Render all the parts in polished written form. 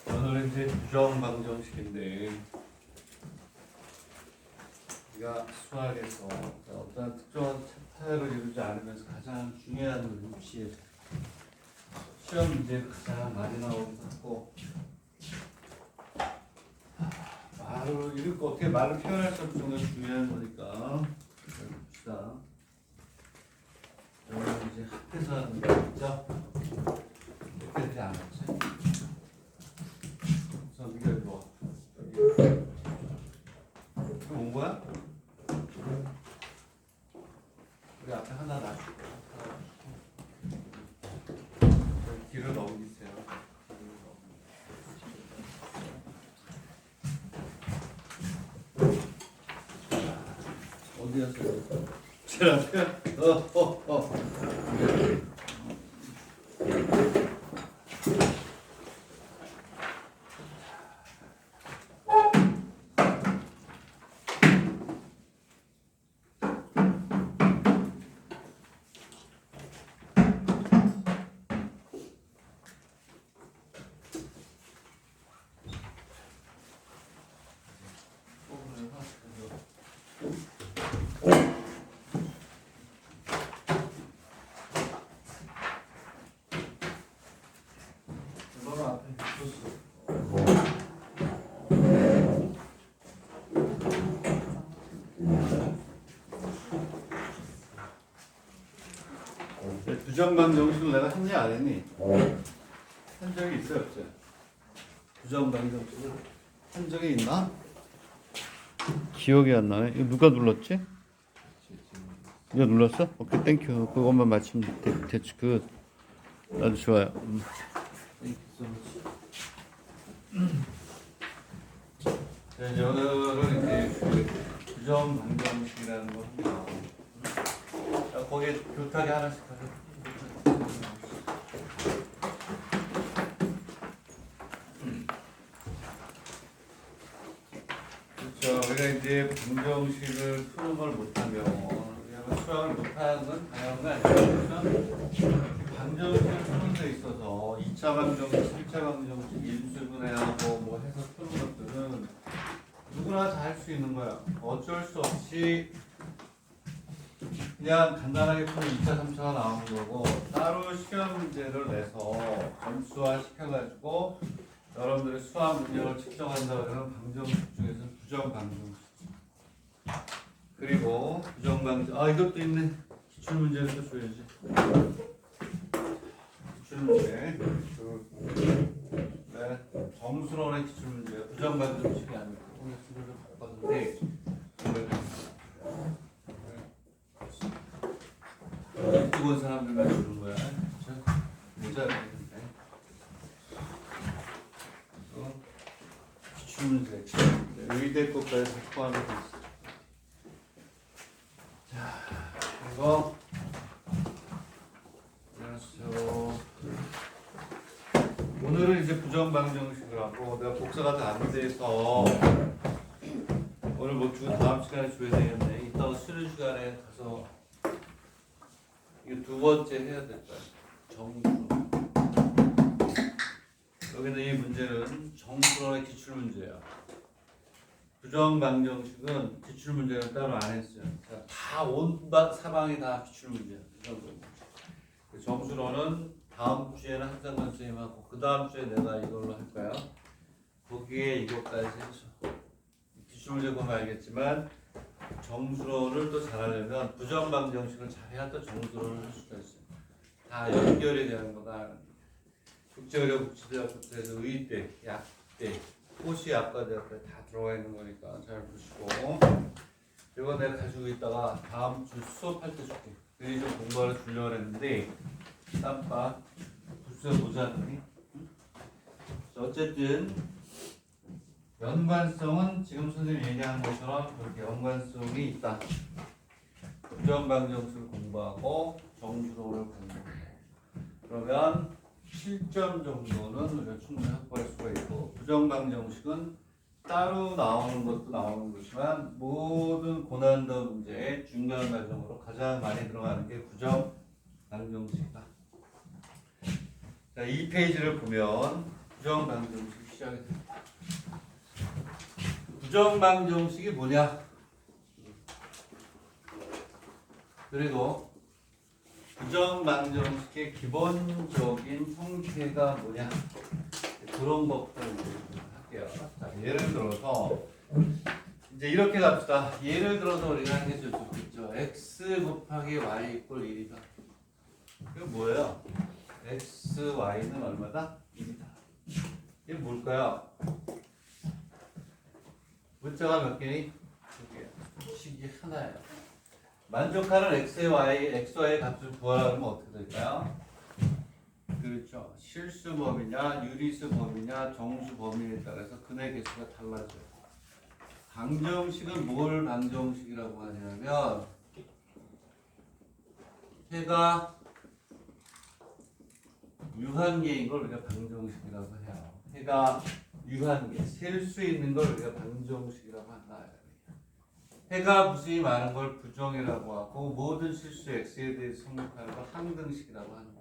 오늘은 이제 부정 방정식인데 우리가 수학에서 어떤 특정한 챕터를 이루지 않으면서 가장 중요한 위치에 시험 문제에 가장 많이 나오기도 하고 말로 이렇게 어떻게 말로 표현할 수 없는 정도로 중요한 거니까 봅시다. 여러분 이제 학교에서 하는 거 있죠? 이렇게 되지 않았지? 그래서 이게 뭐 이거 온 거야? 우리 앞에 하나 놔줄게. 뒤로 넘기세요. 어디였어요? 제일 앞에? 부정방정식을 내가 했니 안 했니? 한 적이 있어요 없어요? 부정방정식을 한 적이 있나? 기억이 안 나네. 이거 누가 눌렀지? 이거 눌렀어? 오케이 땡큐. 그것만 맞추면 됐지. 그 아주 좋아요. 네, 이제 오늘은 이제 부정방정식이라는 걸 합니다. 거기에 교탁이 하나씩 가져. 그렇죠. 우리가 이제 방정식을 푸는 걸 못하면 우리가 수학을 못하는 건 당연한 거 아니에요. 방정식을 푸는 데 있어서 2차 방정식, 3차 방정식, 인수분해하고 뭐 해서 푸는 것들은 누구나 다 할 수 있는 거야. 어쩔 수 없이 그냥 간단하게 푸는 2차, 3차가 나오는 거고 따로 시험 문제를 내서 점수화 시켜가지고 여러분들의 수학 능력을 측정한다 그러면 방정식 중에서 부정 방정식 그리고 부정 방정 이것도 있네. 기출 문제를 또 줘야지. 기출 문제 네, 점수론의 기출 문제 부정 방정식이 아니고 오늘 수료를 바꿨는데 뜨거운 사람들만 주는 거야. 모자 있는데. 기출 문제, 의대 것까지 포함이 돼 있어. 자, 이거 그래서 오늘은 이제 부정 방정식을 하고 내가 복사가 다 안 돼서 오늘 못 주고 다음 시간에 줘야 되겠네. 이따가 수능 시간에 가서 이거 두 번째 해야 될 거야. 정수론. 여기는 이 문제는 정수론의 기출 문제야. 부정 방정식은 기출 문제는 따로 안 했어요. 다 온 사방이 다 기출 문제야. 정수론은 다음 주에는 한상관 선생님하고 그 다음 주에 내가 이걸로 할 거야. 거기에 이것까지 해서 기출 문제 보면 알겠지만. 정수론을 또 잘하려면 부정 방정식을 잘해야 또 정수론을 할 수가 있어요. 다 연결이 되는 거다. 국제의료 국제대학부터 해서 의대, 약대, 호시 약과대학까지 다 들어가 있는 거니까 잘 보시고. 이거 내가 가지고 있다가 다음 주 수업할 때 줄게. 그게 좀 공부를 주려고 했는데 땀바 부서 모자라니. 어쨌든. 연관성은 지금 선생님이 얘기한 것처럼 그렇게 연관성이 있다. 부정 방정식을 공부하고 정수론을 공부하고 그러면 7점 정도는 우리가 충분히 확보할 수가 있고 부정 방정식은 따로 나오는 것도 나오는 거지만 모든 고난도 문제의 중간 과정으로 가장 많이 들어가는 게 부정 방정식이다. 자, 이 페이지를 보면 부정방정식 시작이 됩니다. 부정방정식이 뭐냐? 그리고 부정방정식의 기본적인 형태가 뭐냐? 그런 것들 할게요. 자, 예를 들어서 이제 이렇게 갑시다. 예를 들어서 우리가 하는 게 좋겠죠. x 곱하기 y 이꼴 1이다. 이거 뭐예요? x, y는 얼마다? 1이다. 이게 뭘까요? 문자가 몇 개니? 2개. 식이 하나예요. 만족하는 xy의 값을 구하라면 어떻게 될까요? 그렇죠. 실수 범위냐, 유리수 범위냐, 정수 범위에 따라서 근의 개수가 달라져요. 방정식은 뭘 방정식이라고 하냐면 해가 유한계인 걸 우리가 방정식이라고 해요. 해가 유한계, 셀 수 있는 걸 우리가 방정식이라고 한다. 해가 무수히 많은 걸 부정이라고 하고 모든 실수 x에 대해서 성립하는 걸 항등식이라고 하는 거예요.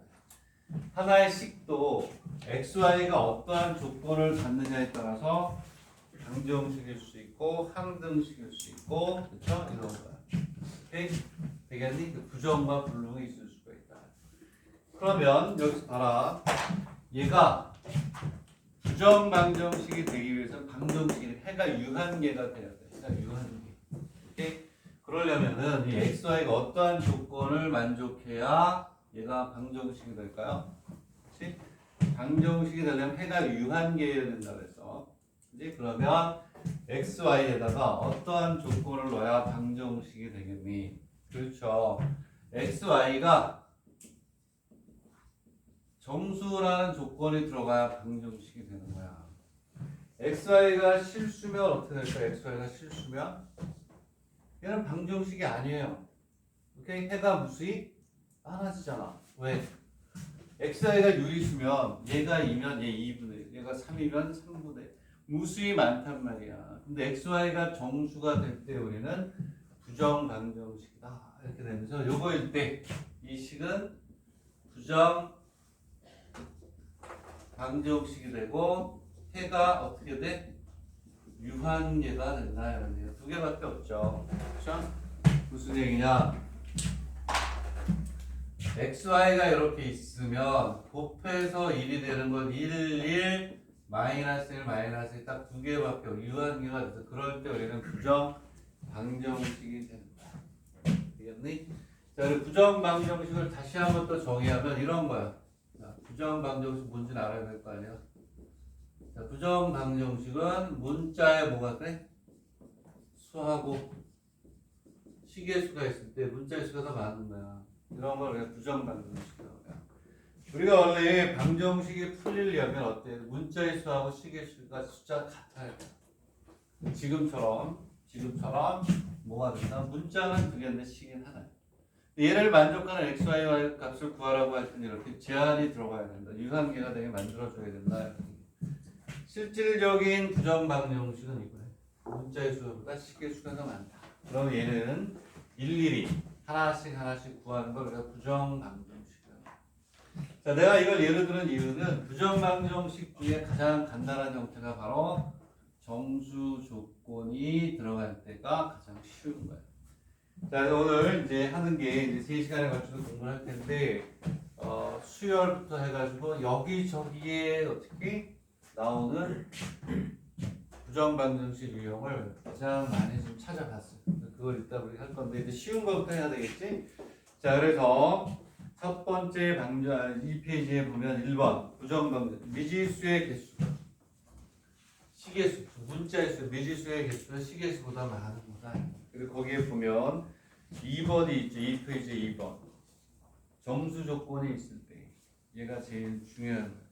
하나의 식도 xy가 어떠한 조건을 갖느냐에 따라서 방정식일 수 있고 항등식일 수 있고 그렇죠? 이런 거야. 오케이? 되겠니? 부정과 불능이 있을 수가 있다. 그러면 여기서 봐라. 얘가 부정 방정식이 되기 위해서 방정식이 해가 유한계가 돼야 돼. 해가 유한계. 오케이? 그러려면은 이 xy가 어떠한 조건을 만족해야 얘가 방정식이 될까요? 그렇지? 방정식이 되려면 해가 유한계여야 된다 그래서. 그렇지? 그러면 xy에다가 어떠한 조건을 넣어야 방정식이 되겠니? 그렇죠. xy가 정수라는 조건이 들어가야 방정식이 되는 거야. xy가 실수면 어떻게 될까? xy가 실수면 얘는 방정식이 아니에요. 오케이? 해가 무수히 많아지잖아. 왜? xy가 유리수면 얘가 2면 얘 2분의 1, 얘가 3이면 3분의 1. 무수히 많단 말이야. 근데 xy가 정수가 될 때 우리는 부정 방정식이다. 이렇게 되면서 요거일 때 이 식은 부정 방정식이 되고 해가 어떻게 돼? 유한계가 된다. 이런 얘기가 두 개밖에 없죠. 그렇죠? 무슨 얘기냐? xy가 이렇게 있으면 곱해서 1이 되는 건 1, 1, 마이너스 1, 마이너스 1 딱 두 개밖에 없고 유한계가 돼서 그럴 때 우리는 부정 방정식이 된다. 되겠니? 자, 우리 부정 방정식을 다시 한번 또 정의하면 이런 거야. 자, 부정 방정식 뭔지는 알아야 될 거 아니야? 자, 부정 방정식은 문자에 뭐가 돼? 수하고 식의 수가 있을 때 문자의 수가 더 많은 거야. 이런 걸 우리가 부정 방정식이라고 해요. 우리가 원래 방정식이 풀리려면 어때? 문자의 수하고 식의 수가 숫자 같아야 돼. 지금처럼 뭐가 된다? 문자는 두 개인데 식은 하나야. 얘를 만족하는 xy 값을 구하라고 할 때는 이렇게 제한이 들어가야 된다. 유한계가 되게 만들어줘야 된다. 실질적인 부정 방정식은 이거예요. 문자의 수보다 식의 수가 더 많다. 그럼 얘는 일일이 하나씩 구하는 걸 우리가 부정 방정식이라고. 자, 내가 이걸 예를 들은 이유는 부정 방정식 중에 가장 간단한 형태가 바로 정수 조건이 들어갈 때가 가장 쉬운 거예요. 자, 오늘 이제 하는 게 이제 3시간에 걸쳐서 공부를 할 텐데 수열부터 해가지고 여기저기에 어떻게 나오는 부정 방정식 유형을 가장 많이 좀 찾아봤어요. 그걸 이따 우리 할 건데 이제 쉬운 것부터 해야 되겠지? 자, 그래서 첫 번째 방정 이 페이지에 보면 1번 부정 방정 미지수의 개수 식의 수 문자의 수 미지수의 개수는 식의 수보다 많은 거다. 그리고 거기에 보면 2번이 있죠. 이 페이지에 2번 정수 조건이 있을 때 얘가 제일 중요한 거예요.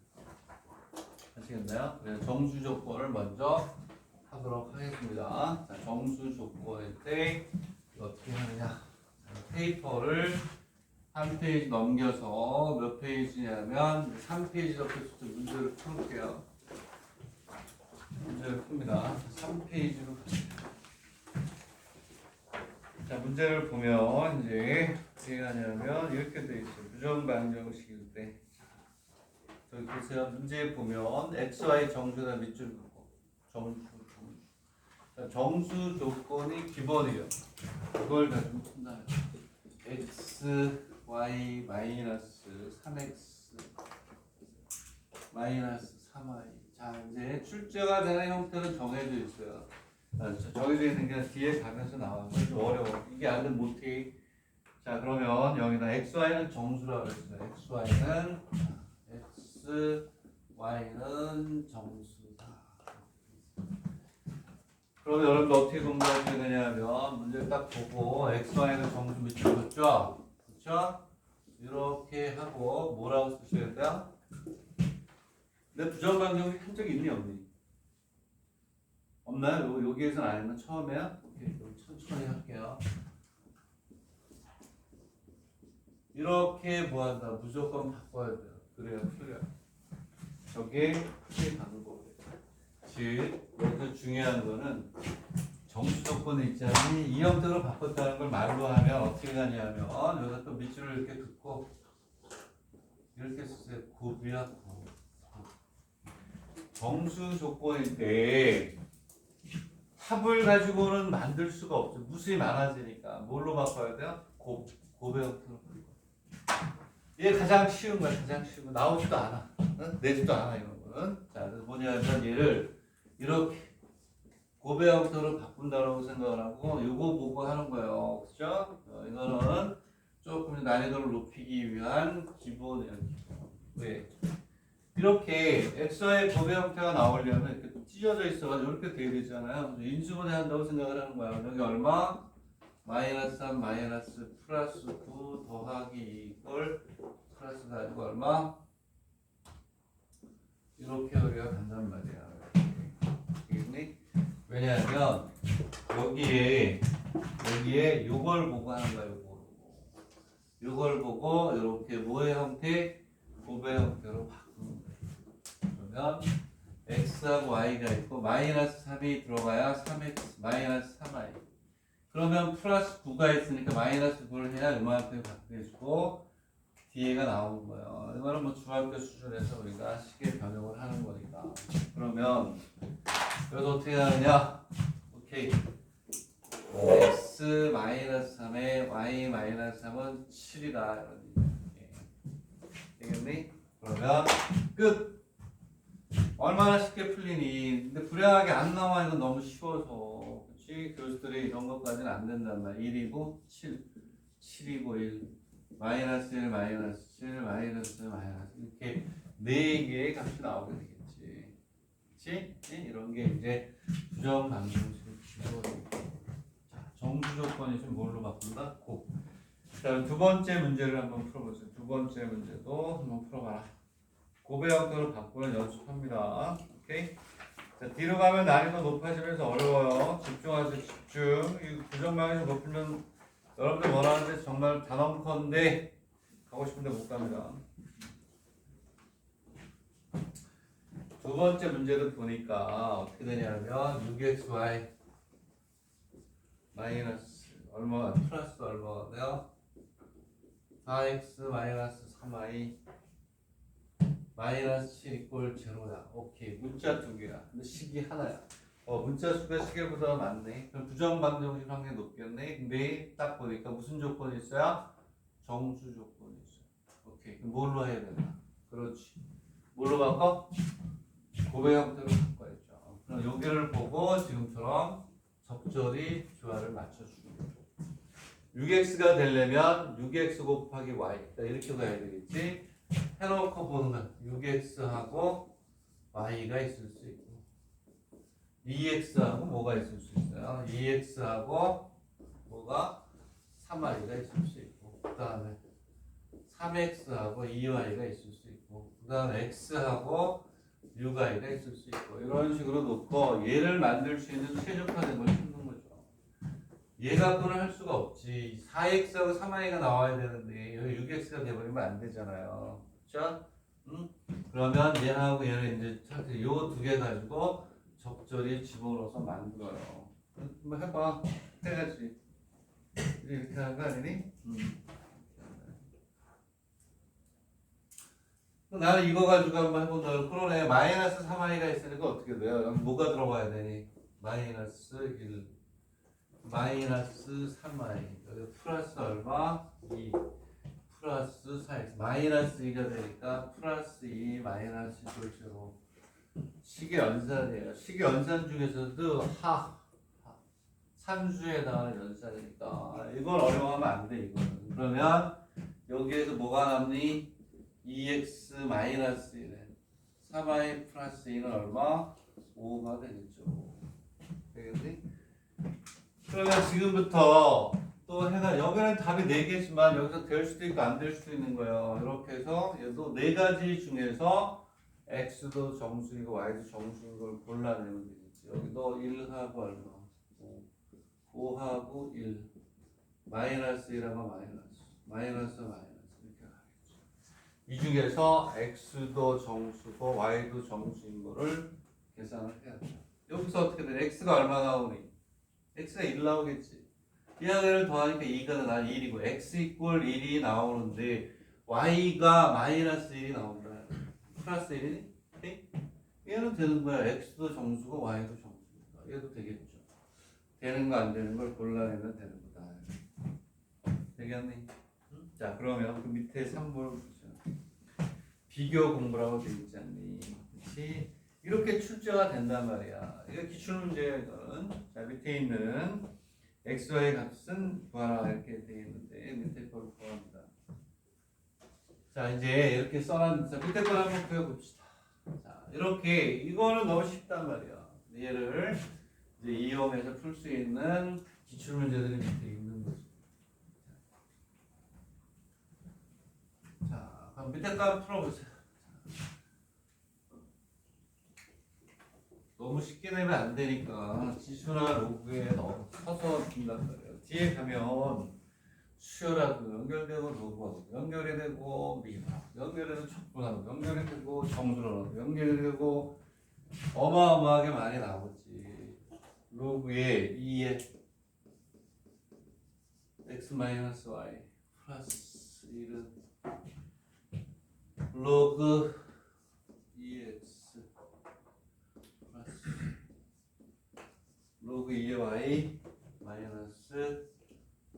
아시겠나요? 그래서 정수 조건을 먼저 하도록 하겠습니다. 자, 정수 조건일 때 어떻게 하느냐? 자, 페이퍼를 한 페이지 넘겨서 몇 페이지냐면 3페이지 옆에서 문제를 풀게요. 문제를 풉니다. 3페이지로 자, 문제를 보면 이제 어떻게 하냐면 이렇게 돼 있어요. 부정방정식일 때 저기 보세요. 문제에 보면 XY 정수나 밑줄 긋고 정수 조건이 기본이에요. 그걸 가지고 푼다면 x, y 마이너스 3x 마이너스 3y. 자, 이제 출제가 되는 형태는 정해져 있어요. 정해져 있는 게 뒤에 가면서 나와요. 좀 어려워. 이게 안 되면 못해. 자, 그러면 여기다 xy는 정수라고 그랬어요. xy는 정수다. 그러면 여러분들 어떻게 공부하셔야 되냐면 문제를 딱 보고 xy는 정수 밑줄 긋죠? 그렇죠? 이렇게 하고 뭐라고 쓰셔야 돼요? 근데 부정방정식 한 적이 있니 없니? 없나요? 여기에서는 아니면 처음에요? 오케이, 천천히 할게요. 이렇게 뭐한다? 무조건 바꿔야 돼요. 그래야 풀려요. 저게 크게 가는 거고요. 즉, 여기서 중요한 거는 정수 조건이 있잖아요. 이 형태로 바꿨다는 걸 말로 하면 어떻게 가냐면 여기다 또 밑줄을 이렇게 긋고 이렇게 쓰세요. 곱이야, 곱. 정수 조건일 때 합을 가지고는 만들 수가 없죠. 무수히 많아지니까. 뭘로 바꿔야 돼요? 곱의 형태로. 이게 가장 쉬운 거야. 가장 쉬운 거. 나오지도 않아. 응? 내지도 않아 이런 거는. 자, 그래서 뭐냐면 얘를 이렇게 곱의 형태로 바꾼다고 생각을 하고 요거 보고 하는 거예요. 그죠? 이거는 조금 난이도를 높이기 위한 기본이에요. 왜? 이렇게 x의 곱의 형태가 나오려면 이렇게 찢어져 있어가지고 이렇게 돼야 되잖아요. 인수분해 한다고 생각을 하는 거야. 여기 얼마? 마이너스 3 마이너스 플러스 9 더하기 2걸 플러스 가지고 얼마? 이렇게 우리가 간단 말이야. 알겠니? 왜냐하면 여기에 요걸 보고 하는 거야. 요걸 보고 이렇게 뭐의 형태? 곱의 형태로 바꾸는 거야. 그러면 x하고 y가 있고 마이너스 3이 들어가야 3x 마이너스 3y. 그러면 플러스 9가 있으니까 마이너스 9를 해야 이만큼 바뀌어주고 뒤에가 나오는 거예요. 이거는 뭐 중학교 수준에서 우리가 쉽게 변형을 하는 거니까. 그러면 여기서 어떻게 하느냐? 오케이. x 마이너스 3에 y 마이너스 3은 7이다. 되겠니? 그러면 끝. 얼마나 쉽게 풀리니? 근데 불량하게 안 나와. 이건 너무 쉬워서. 그치? 교수들이 이런 것까지는 안 된단 말이야. 1이고 7, 7이고 1, 마이너스 1, 마이너스 7, 마이너스 마이너스 이렇게 4개의 값이 나오게 되겠지. 그치? 이런 게 이제 부정 방정식 기본이고. 자, 정수 조건이 좀 뭘로 바꾼다? 곱. 자, 두 번째 문제를 한번 풀어보세요. 두 번째 문제도 한번 풀어봐라. 곱의 형태로 바꾸는 연습합니다. 오케이? 자, 뒤로 가면 난이도 높아지면서 어려워요. 집중하세요, 집중. 이 부정방정식 못 풀면 여러분들 원하는데 정말 단언컨대 가고 싶은데 못 갑니다. 두 번째 문제를 보니까 어떻게 되냐면 6xy 마이너스 얼마 플러스 얼마가 돼요? 4x 마이너스 3y 마이너스 7 이꼴 제로야. 오케이. 문자 두 개야. 근데 식이 하나야. 문자 수가 시계보다 많네. 그럼 부정방정식 확률이 높겠네. 근데 딱 보니까 무슨 조건이 있어요? 정수 조건이 있어요. 오케이. 그럼 뭘로 해야 되나? 그렇지. 뭘로 바꿔? 곱의 형태로 바꿔야죠. 그럼 여기를 보고 지금처럼 적절히 조화를 맞춰주는 거죠. 6x가 되려면 6x 곱하기 y. 이렇게 가야 되겠지. 해놓고 보는 거야. 6x하고 y가 있을 수 있고 2x하고 뭐가 있을 수 있어요? 2x하고 뭐가 3y가 있을 수 있고 그 다음에 3x하고 2y가 있을 수 있고 그 다음에 x하고 6y가 있을 수 있고 이런 식으로 놓고 얘를 만들 수 있는 최적화된 걸 찾는 거죠. 얘 갖고는 할 수가 없지. 4x하고 3y가 나와야 되는데 여기 6x가 돼버리면 안 되잖아요. 그렇죠? 응? 그러면 얘하고 얘를 이제 찾지. 요 두 개 가지고 적절히 집어넣어서 만들어요. 한번 해봐. 해야지. 이렇게 하는 거 아니니? 나는 이거 가지고 한번 해본다. 그러네. 마이너스 3i가 있으니까 어떻게 돼요? 여기 뭐가 들어가야 되니? 마이너스 1, 마이너스 3i. 여기 플러스 얼마? 2, 플러스 4x. 마이너스 2가 되니까 플러스 2, 마이너스 골제로. 식의 연산이에요. 식의 연산 중에서도 산수에 해당하는 연산이니까 이건 어려워하면 안 돼. 이거는. 그러면 여기에서 뭐가 남니? 2x 마이너스 1에 3i 플러스 2는 얼마? 5가 되겠죠. 되겠니? 그러면 지금부터 또 해가 여기는 답이 4개지만 여기서 될 수도 있고 안 될 수도 있는 거예요. 이렇게 해서 얘도 4가지 중에서 x도 정수이고 y도 정수인 걸 골라내면 되겠지. 여기도 1하고 얼마? 5하고 1 마이너스 1하고 마이너스 이렇게 가겠죠. 이 중에서 x도 정수고 y도 정수인 거를 계산을 해야 돼요. 여기서 어떻게 돼? x가 얼마 나오니? x가 1 나오겠지. 이하를 더하니까 2가 나 1이고 x 이꼴 1이 나오는데 y가 마이너스 1이 나온다. 플러스 1이니? 오케이? 얘는 되는 거야. x도 정수고 y도 정수니까 얘도 되겠죠. 되는 거 안 되는 걸 골라내면 되는 거다. 되겠니? 자, 그러면 그 밑에 3번을 보죠. 비교 공부라고 되어 있지 않니? 그렇지? 이렇게 출제가 된단 말이야. 이거 기출문제야, 이거는. 자, 밑에 있는 xy 값은 구하라 이렇게 되어 있는데 밑에 걸 구합니다. 자, 이제 이렇게 써놨는데 밑에 걸 한번 구해봅시다. 자, 이렇게 이거는 너무 쉽단 말이야. 얘를 이제 이용해서 풀 수 있는 기출문제들이 밑에 있는 거죠. 자, 그럼 밑에 거 한번 풀어보세요. 너무 쉽게 내면 안 되니까 지수나 로그에 넣어서 푼단 말이에요. 뒤에 가면 수열하고 연결되고 로그하고 연결이 되고 미분하고 연결이 되고 촉분하고 연결이 되고 정수로 연결이 되고 어마어마하게 많이 나오지. 로그에 2에 x-y 플러스 1은 로그 2x 플러스 로그 2의 y 마이너스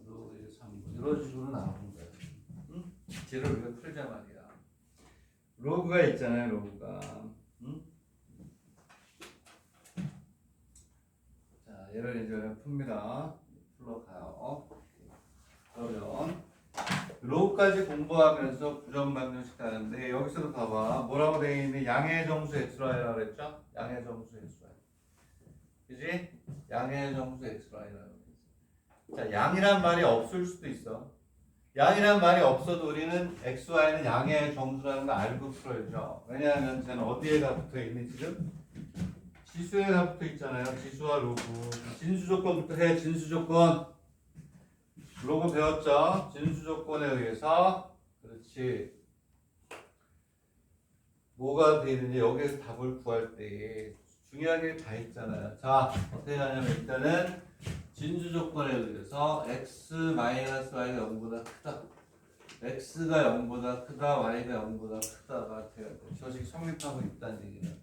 로그 1의 3분 이런 식으로 나오는 거야. 응? 쟤를 우리가 풀자 말이야. 로그가 있잖아요. 로그가. 응? 자, 얘를 이제 풉니다. 풀러가요. 그러면 로우까지 공부하면서 부정방정식 가는데 여기서도 봐봐. 뭐라고 되어 있는 양의 정수 xy라고 그랬죠? 양의 정수 xy. 그지? 양의 정수 xy라고 그랬어. 자, 양이란 말이 없을 수도 있어. 양이란 말이 없어도 우리는 xy는 양의 정수라는 거 알고 풀어야죠. 왜냐하면 쟤는 어디에다 붙어 있니 지금? 지수에다 붙어 있잖아요. 지수와 로그. 진수 조건부터 해. 진수 조건. 로그 배웠죠? 진수 조건에 의해서. 그렇지. 뭐가 되어 있는지 여기에서 답을 구할 때 중요한 게 다 있잖아요. 자, 어떻게 하냐면 일단은 진수 조건에 의해서 x-y가 0보다 크다. x가 0보다 크다. y가 0보다 크다가 돼야 돼. 저식 성립하고 있다는 얘기는.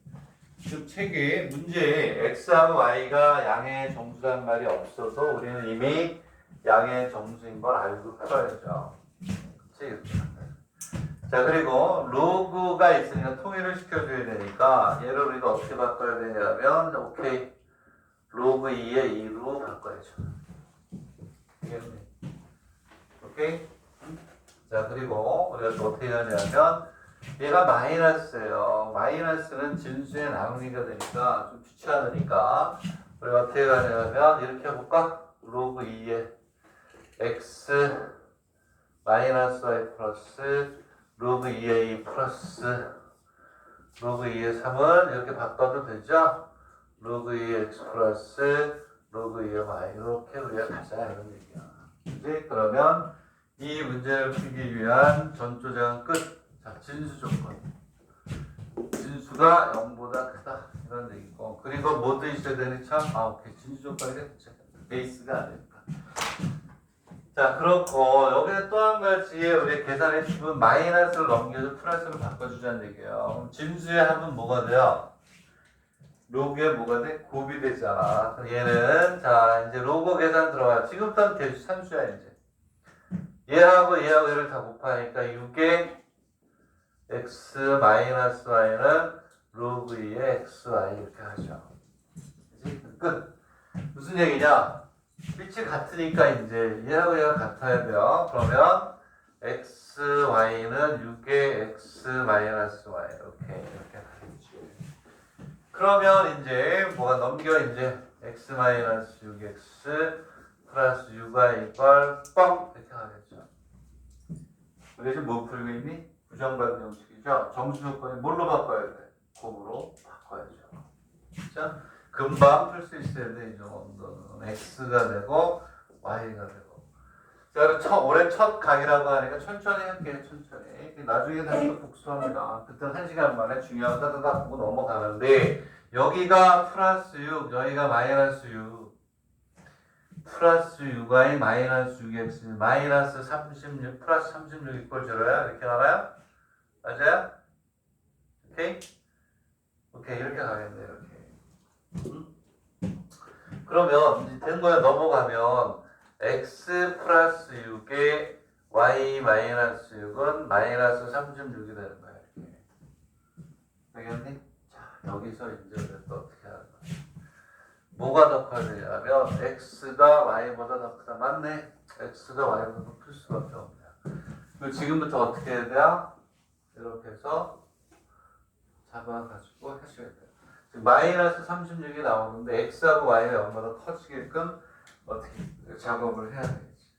즉 책에 문제에 x하고 y가 양의 정수란 말이 없어서 우리는 이미 양의 정수인 걸 알고 풀어야죠. 그치? 자, 그리고 로그가 있으니까 통일을 시켜줘야 되니까 얘를 우리가 어떻게 바꿔야 되냐면 오케이 로그 2의 2로 바꿔야죠. 되겠네. 오케이? 자, 그리고 우리가 또 어떻게 하냐면 얘가 마이너스예요. 마이너스는 진수의 나누기가 되니까 좀 귀찮으니까 우리가 어떻게 하냐면 이렇게 해볼까? 로그 2의 x 마이너스 y 플러스 로그 2의 2 플러스 로그 2의 3은 이렇게 바꿔도 되죠? 로그 2의 x 플러스 로그 2의 y 이렇게 우리가 가자 이런 얘기야. 이제 그러면 이 문제를 풀기 위한 전조장 끝. 자, 진수 조건. 진수가 0보다 크다. 이런 얘기고. 그리고 뭐도 있어야 되니 참? 아, 오케이. 진수 조건이 베이스가 아닐까. 자, 그렇고 여기는 또 한 가지 우리 계산의 팁은 마이너스를 넘겨서 플러스로 바꿔주자는 얘기예요. 진수의 합은 뭐가 돼요? 로그에 뭐가 돼? 곱이 되잖아. 그럼 얘는 자 이제 로그 계산 들어가. 지금부터는 대수 산수야 이제. 얘하고 얘를 다 곱하니까 6의 x 마이너스 y는 로그 2의 xy 이렇게 하죠. 그치? 끝. 무슨 얘기냐? 빛이 같으니까 이제 얘하고 얘가 같아야 돼요. 그러면 xy는 6의 x 마이너스 y 이렇게 하겠지. 그러면 이제 뭐가 넘겨 이제 x 마이너스 6x 플러스 6y 이퀄 뻥 이렇게 하겠죠. 우리 지금 뭐 풀고 있니? 부정관 형식이죠. 정수 조건이 뭘로 바꿔야 돼? 곱으로 바꿔야죠. 진짜 금방 풀 수 있어야 돼. 이 정도는 x가 되고 y가 되고. 자, 그럼 올해 첫 강의라고 하니까 천천히 할게요. 천천히. 나중에 다시 또 복수합니다. 그때 1시간 만에 중요한 거 따다닥 보고 넘어가는데 여기가 플러스 6, 여기가 마이너스 6. 플러스 6y 마이너스 6x 마이너스 36 플러스 36 이퀄 0야. 이렇게 나와요? 맞아요? 오케이? 오케이 이렇게 가겠네. 이렇게. 그러면 된 거에 넘어가면 x 플러스 6에 y 마이너스 6은 마이너스 36이 되는 거야. 이렇게. 되겠니? 자, 여기서 이제 우리가 또 어떻게 하는 거야? 뭐가 더 커야 되냐면 x가 y보다 더 크다. 맞네? x가 y보다 더 클 수밖에 없네요. 그럼 지금부터 어떻게 해야 돼요? 이렇게 해서 잡아가지고 하셔야 돼요. 지금 마이너스 36이 나오는데 x하고 y가 얼마나 커지게끔 어떻게 작업을 해야 되겠지.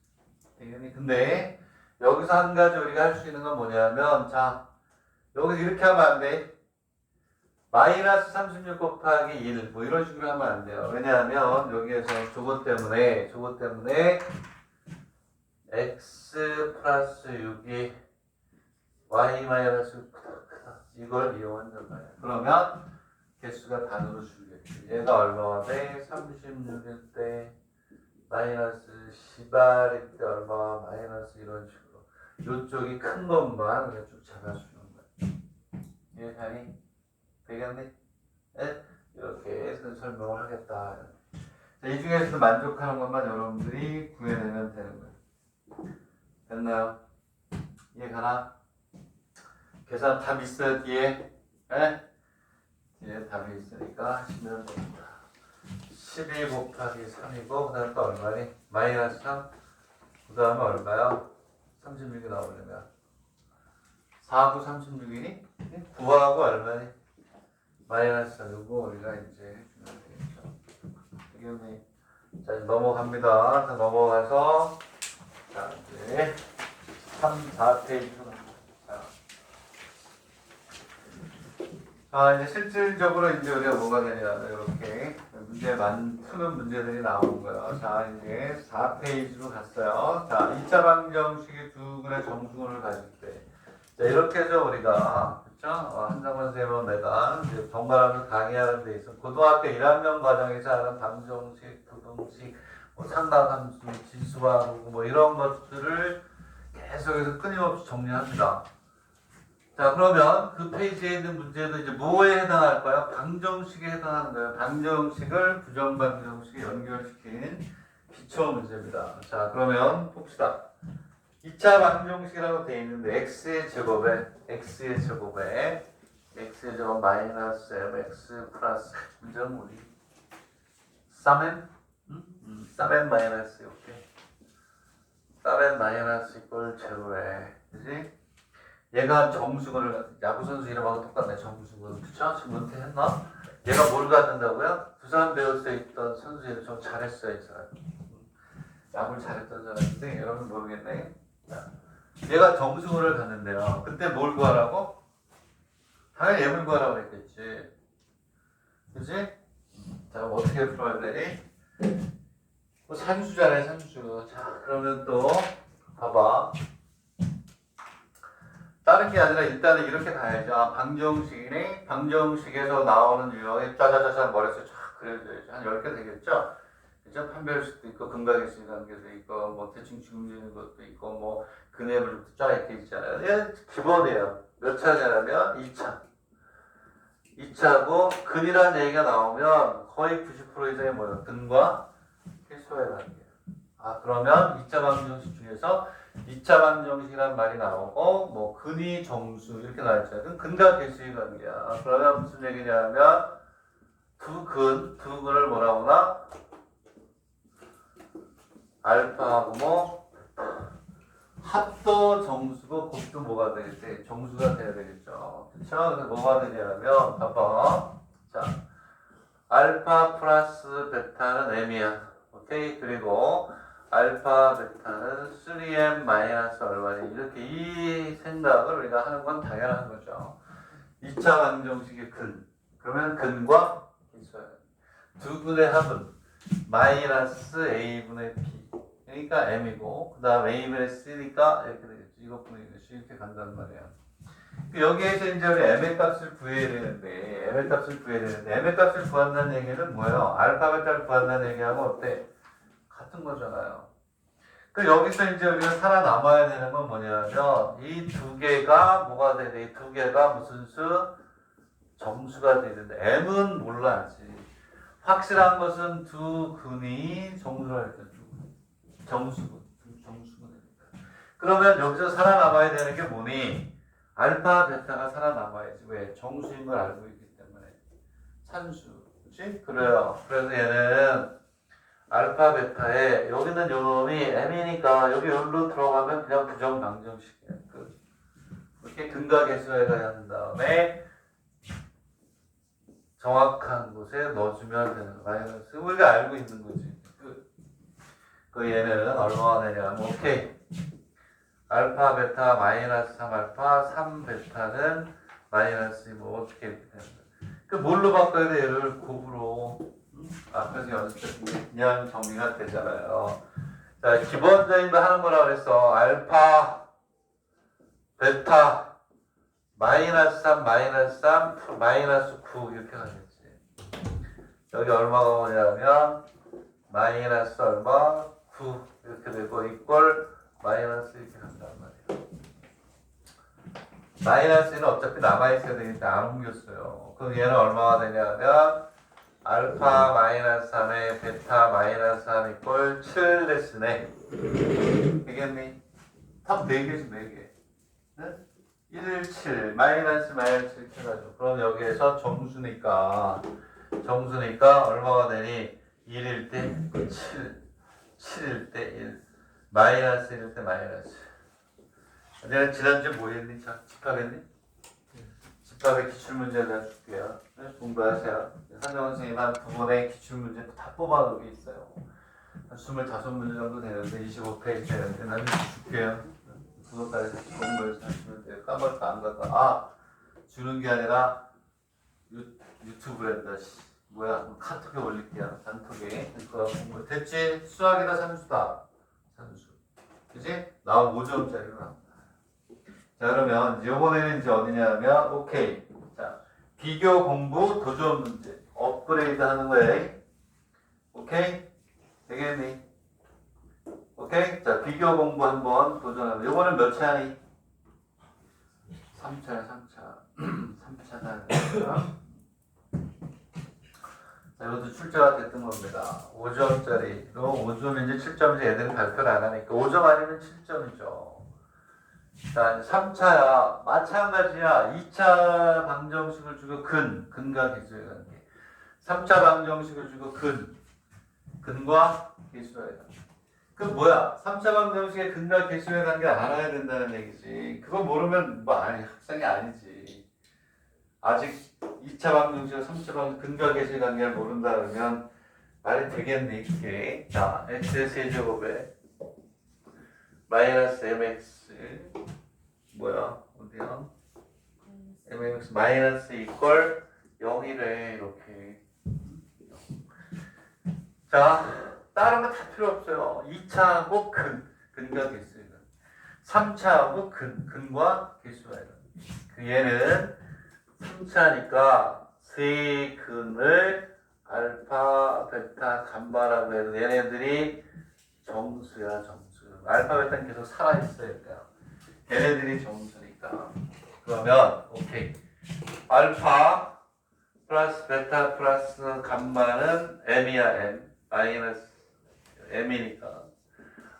되겠니? 근데 여기서 한 가지 우리가 할 수 있는 건 뭐냐면 자 여기서 이렇게 하면 안 돼. 마이너스 36 곱하기 1 뭐 이런 식으로 하면 안 돼요. 왜냐하면 여기에서 저것 때문에 x 플러스 6이 y 마이너스 크다 이걸 이용한단 말이야. 그러면 개수가 반으로 줄겠지. 얘가 얼마가 돼? 36일 때 마이너스 18일 때 얼마 마이너스 이런 식으로 이쪽이 큰 것만 그냥 쭉 잡아주는 거야. 이해가니? 되겠니? 네? 이렇게 해서 설명을 하겠다. 자, 이 중에서도 만족하는 것만 여러분들이 구해내면 되는 거예요. 됐나요? 이해가나? 계산 답 있어요 뒤에? 네? 뒤에 답이 있으니까 하시면 됩니다. 12 곱하기 3이고 그 다음 또 얼마니? 마이너스 3. 그 다음에 얼마야? 36이 나오려면 4구 36이니? 9하고 얼마니? 마이너스 4고 우리가 이제 해주면 되겠죠. 되겠니? 자 이제 넘어갑니다. 자 넘어가서 자 이제 3, 4페이지로 이제 실질적으로 이제 우리가 뭐가 되냐면 이렇게 푸는 문제들이 나오는 거예요. 자, 이제 4페이지로 갔어요. 자, 2차 방정식의 두 근의 정수근을 가질 때. 자, 이렇게 해서 우리가, 그쵸? 한상원 쌤은 내가 이제 정말하면서 강의하는 데 있어. 고등학교 1학년 과정에서 하는 방정식, 부등식, 뭐 상당함수, 지수화하고 뭐 이런 것들을 계속해서 끊임없이 정리합니다. 자, 그러면 그 페이지에 있는 문제도 이제 뭐에 해당할까요? 방정식에 해당하는 거예요. 방정식을 부정방정식에 연결시킨 기초 문제입니다. 자, 그러면 봅시다. 2차 방정식이라고 되어 있는데 x의 제곱 마이너스 mx 플러스 문제는 뭐지? 3n? 3n 마이너스 이렇게 3n 마이너스 이꼴 제로에 그치? 얘가 정수근을 야구선수 이름하고 똑같네. 정수근 그쵸? 지금 은퇴했나? 얘가 뭘 갖는다고요? 부산 배우스에 있던 선수 이름 좀 잘했어요 이 사람. 야구를 잘했던 사람인데 여러분 모르겠네. 얘가 정수근을 갖는데요. 그때 뭘 구하라고? 당연히 예물 구하라고 그랬겠지. 그치? 자 그럼 어떻게 풀어야 되니? 뭐 산수잖아요 산수. 자 그러면 또 봐봐. 다른 게 아니라 일단은 이렇게 가야죠. 아, 방정식이네. 방정식에서 나오는 유형이 짜자자자 머릿속에 쫙 그려져야죠. 한 10개 되겠죠? 그죠? 판별식도 있고 근각계수의 관계도 있고 뭐 대충 지금지는 것도 있고 뭐 근의 분류도 쫙 이렇게 있잖아요. 얘는 기본이에요. 몇 차냐면 2차. 2차고 근이라는 얘기가 나오면 거의 90% 이상이 뭐예요? 근과 계수의 관계. 아 그러면 2차 방정식 중에서 2차 방정식이란 말이 나오고 뭐 근이 정수 이렇게 나와있잖아요. 그럼 근과 계수의 관계야. 그러면 무슨 얘기냐면 두 근을 뭐라고 하나? 알파하고 뭐 합도 정수고 곱도 뭐가 되겠지? 정수가 돼야 되겠죠. 그쵸? 그래서 뭐가 되냐면 봐봐. 자, 알파 플러스 베타는 m이야. 오케이? 그리고 알파 베타는 3m 마이너스 얼마니? 이렇게 이 생각을 우리가 하는 건 당연한 거죠. 2차 방정식의 근. 그러면 근과 있어요. 두 근의 합은 마이너스 a분의 b. 그러니까 m이고 그 다음 a분의 c니까 이렇게 되겠죠. 이것분의 이것이 이렇게 간단 말이야. 여기에서 이제 우리 m의 값을 구해야 되는데 m의 값을 구한다는 얘기는 뭐예요? 알파 베타를 구한다는 얘기하고 어때? 같은 거잖아요. 그 여기서 이제 우리가 살아남아야 되는 건 뭐냐면 이 두 개가 뭐가 돼야 돼? 이 두 개가 무슨 수? 정수가 돼야 되는데 m은 몰라야지. 확실한 것은 두 근이 정수라 했죠. 정수군. 그러면 여기서 살아남아야 되는 게 뭐니? 알파, 베타가 살아남아야지. 왜? 정수인 걸 알고 있기 때문에. 산수. 그치? 그래요. 그래서 얘는 알파, 베타에 여기는 요 놈이 m이니까 여기 여기로 들어가면 그냥 부정 방정식이야. 이렇게 근과 계수해가야 한 다음에 정확한 곳에 넣어주면 되는 마이너스. 우리가 알고 있는 거지. 그 얘는 얼마가 되냐면 오케이. 알파, 베타, 마이너스 3알파, 3베타는 마이너스 뭐 어떻게 이렇게 되는 거야. 그 뭘로 바꿔야 돼? 얘를 곱으로. 앞에서 연습했던 게 그냥 정리가 되잖아요. 자, 기본적인 거 하는 거라 그랬어. 알파, 베타, 마이너스 3, 마이너스 3, 마이너스 9 이렇게 가겠지. 여기 얼마가 오냐면 마이너스 얼마? 9 이렇게 되고 이꼴 마이너스 이렇게 간단 말이에요. 마이너스는 어차피 남아있어야 되니까 안 옮겼어요. 그럼 얘는 얼마가 되냐면 알파 마이너스 3에 베타 마이너스 3 이꼴 7 됐으네. 되겠니? 답 4개지 4개. 네? 1, 7 마이너스 이렇게 해가지고 그럼 여기에서 정수니까 얼마가 되니? 1일 때 7, 7일 때 1, 마이너스 1일 때 마이너스. 내가 지난주에 뭐 했니? 집합했니? 집합의 기출문제를 내가 줄게요. 공부하세요. 한정원 선생님 한 두 번의 기출문제 다 뽑아놓은 게 있어요. 한 25문제 정도 되는데 25페이지 되는데 나는 줄게요. 그것까지 공부해서 하시면 돼요. 까먹을까 안 갈까? 아! 주는 게 아니라 유튜브랜다. 뭐야? 카톡에 올릴게요. 단톡에. 그거 공부 됐지? 수학이다 산수다. 산수. 그치? 나와 5점짜리로 나온다. 자 그러면 이번에는 이제 어디냐면 오케이. 자 비교 공부 도전 문제. 업그레이드 하는 거야. 오케이? 되겠니? 오케이? 자 비교 공부 한번 도전하면 이번엔 몇 차니? 3차야 3차. 3차다. 자, 이것도 출제가 됐던 겁니다. 5점짜리로 5점인지 7점인지 애들은 발표를 안 하니까 5점 아니면 7점이죠. 자, 3차야. 마찬가지야. 2차 방정식을 주고 근과 계수의 관계. 3차 방정식을 주고 근과 계수의 관계. 그 뭐야? 3차 방정식의 근과 계수의 관계를 알아야 된다는 얘기지. 그거 모르면 뭐 아니 학생이 아니지. 아직 2차 방정식과 3차 방정식 근과 계수의 관계를 모른다 그러면 말이 되겠니? 그게. 자, x의 세제곱에 마이너스 mx 뭐야? 어디야? mx 마이너스 이퀄 0이래 이렇게. 자, 다른 거 다 필요 없어요. 2차하고 근과 계수의 관계. 3차하고 근과 계수의 관계. 그 얘는 3차니까 세 근을 알파, 베타, 감마라고 해서 얘네들이 정수야, 정수. 알파, 베타는 계속 살아있어요. 얘네들이 정수니까. 그러면, 오케이. 알파 플러스 베타 플러스 감마는 m이야, m. 마이너스 m이니까.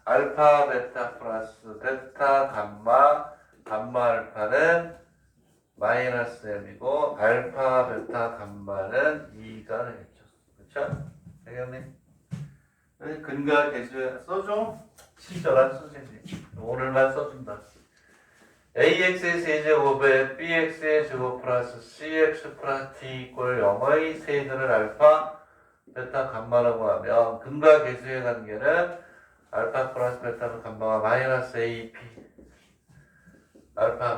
알파, 베타 플러스 베타, 감마, 감마 알파는 마이너스 m이고, 알파, 베타, 감마는 2가 되겠죠. 그쵸? 되겠니? 근거와 계수 써줘? 친절한 선생님. 오늘만 써준다. ax의 세제곱에 bx의 제곱 플러스 cx 플러스 d 이꼴 0의 세제를 알파, 베타, 감마라고 하면 근거와 계수의 관계는 알파 플러스 베타, 감마가 마이너스 ap 알파,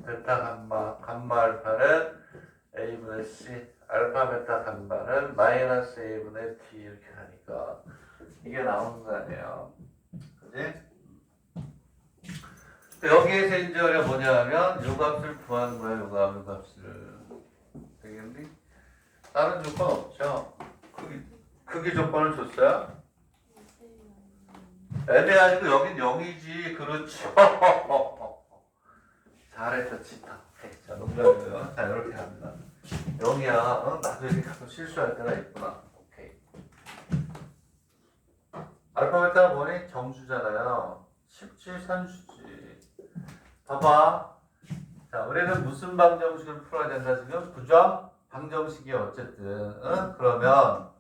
베타, 감마, 감마 알파는 a분의 c 알파, 베타, 감마는 마이너스 a분의 t 이렇게 하니까 이게 나오는 거 아니에요. 그지? 여기에서 이제 우리가 뭐냐 하면 요 값을 구하는 거야. 요 값을. 되겠니? 다른 조건 없죠? 크기 조건을 줬어요? 애매하지고 여긴 0이지. 그렇죠. 잘했어. 치타. 자, 농담이고요. 자, 이렇게 합니다. 0이야. 나도 이렇게 가끔 실수할 때가 있구나. 오케이. 알파, 베타가 뭐니? 정수잖아요. 쉽지, 산수지. 봐봐. 자, 우리는 무슨 방정식을 풀어야 된다 지금? 부정 방정식이 어쨌든. 응? 그러면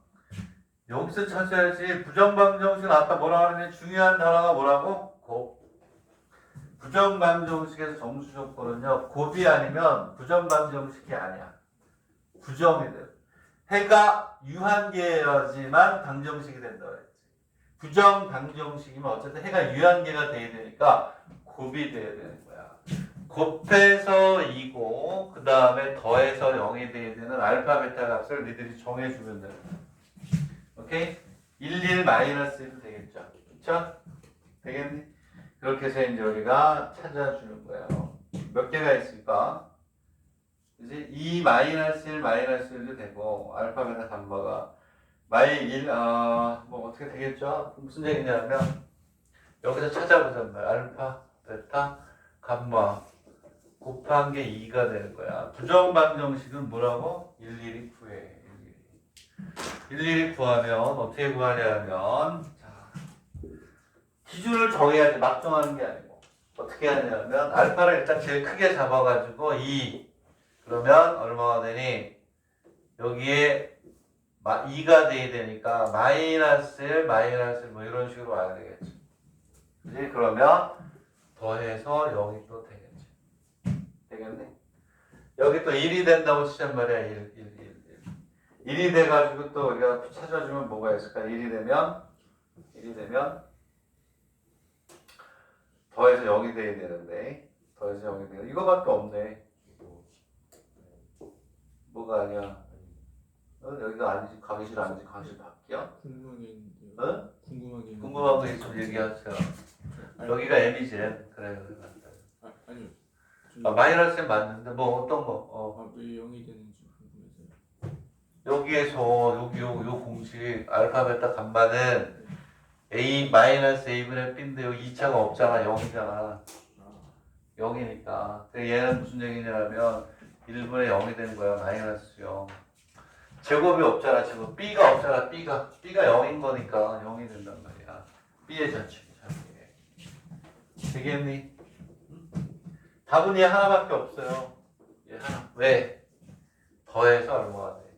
여기서 찾아야지. 부정 방정식은 아까 뭐라고 하느냐? 중요한 단어가 뭐라고? 곱. 부정 방정식에서 정수 조건은요. 곱이 아니면 부정 방정식이 아니야. 부정이 돼. 해가 유한계여야지만 방정식이 된다고 했지. 부정 방정식이면 어쨌든 해가 유한계가 돼야 되니까 곱이 돼야 되는 거야. 곱해서 2고 그 다음에 더해서 0이 돼야 되는 알파, 베타 값을 니들이 정해주면 돼. 오케이? 1 마이너스 1 되겠죠? 그쵸? 되겠니? 그렇게 해서 이제 우리가 찾아주는 거예요. 몇 개가 있을까? 이제 2 마이너스 1 마이너스 1도 되고 알파, 베타, 감마가 마이 1 뭐 어떻게 되겠죠? 무슨 얘기냐면 여기서 찾아보자면 알파, 베타, 감마 곱한 게 2가 되는 거야. 부정 방정식은 뭐라고? 일일이 구해. 일일이 구하면 어떻게 구하냐면 자, 기준을 정해야지. 막 정하는 게 아니고 어떻게 하냐면 알파를 일단 제일 크게 잡아가지고 2 그러면 얼마가 되니? 여기에 2가 돼야 되니까 마이너스 1 마이너스 1 뭐 이런 식으로 와야 되겠지. 그지? 그러면 더해서 0이 또 되겠지. 되겠네? 여기 또 1이 된다고 치잔 말이야. 1이 돼가지고 또 우리가 찾아주면 뭐가 있을까? 1이 되면 더해서 0이 돼야 되는데 더해서 0이 돼야 이거밖에 없네. 뭐가 아니야? 여기가 아니지. 강의실 아니지. 강의실 밖이야? 궁금한 게 있는데요. 어? 궁금한 거 있으면 얘기하세요. 여기가 M이지. 그래. 아니요. 마이너스 M 맞는데 뭐 어떤 거? 왜 0이 되는지 궁금해서요. 여기에서 요 공식 알파, 베타, 감마는 A 마이너스 A분의 B인데 여기 2차가 없잖아. 0이잖아. 0이니까. 얘는 무슨 얘기냐면 1분의 0이 되는 거야. 마이너스 0. 제곱이 없잖아. 제곱. B가 없잖아. B가 0인 거니까 0이 된단 말이야. B의 자체가. 되겠니? 답은 얘 하나밖에 없어요. 얘 하나. 왜? 더해서 얼마가 돼?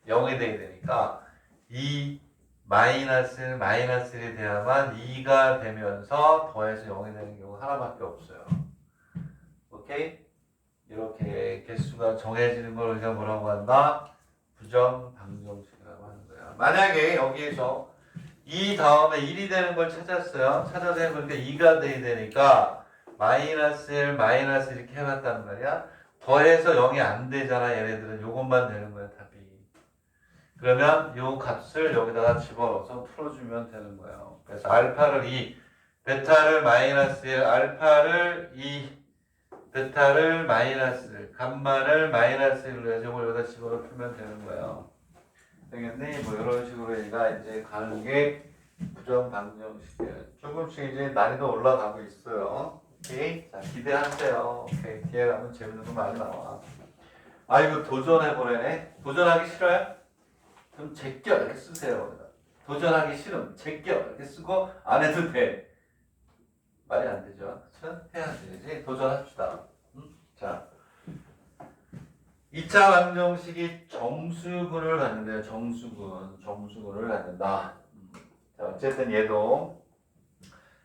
0이 돼야 되니까 2 마이너스 1이 돼야만 2가 되면서 더해서 0이 되는 경우 하나밖에 없어요. 오케이? 이렇게 개수가 정해지는 걸 우리가 뭐라고 한다? 부정 방정식이라고 하는 거야. 만약에 여기에서 2 다음에 1이 되는 걸 찾았어요. 찾아서 해보니까 2가 돼야 되니까 마이너스 1 이렇게 해봤단 말이야. 더해서 0이 안 되잖아. 얘네들은 요것만 되는 거야. 답이. 그러면 요 값을 여기다가 집어넣어서 풀어주면 되는 거예요. 그래서 알파를 2, 베타를 마이너스 1, 알파를 2, 베타를 마이너스 1, 감마를 마이너스 1로 해서 이걸 여기다 집어넣으면 되는 거예요. 되겠니? 뭐 이런 식으로 얘가 이제 가는 게 부정 방정식이에요. 조금씩 이제 난이도 올라가고 있어요. 오케이? 자, 기대하세요. 오케이. 뒤에 가면 재밌는 거 많이 나와. 아, 이거 도전해보래네. 도전하기 싫어요? 그럼 제껴 이렇게 쓰세요. 도전하기 싫으면 제껴 이렇게 쓰고 안 해도 돼. 말이 안 되죠. 그렇죠? 해야지. 이제 도전합시다. 자, 2차 방정식이 정수근을 갖는데요. 정수근을 갖는다. 자, 어쨌든 얘도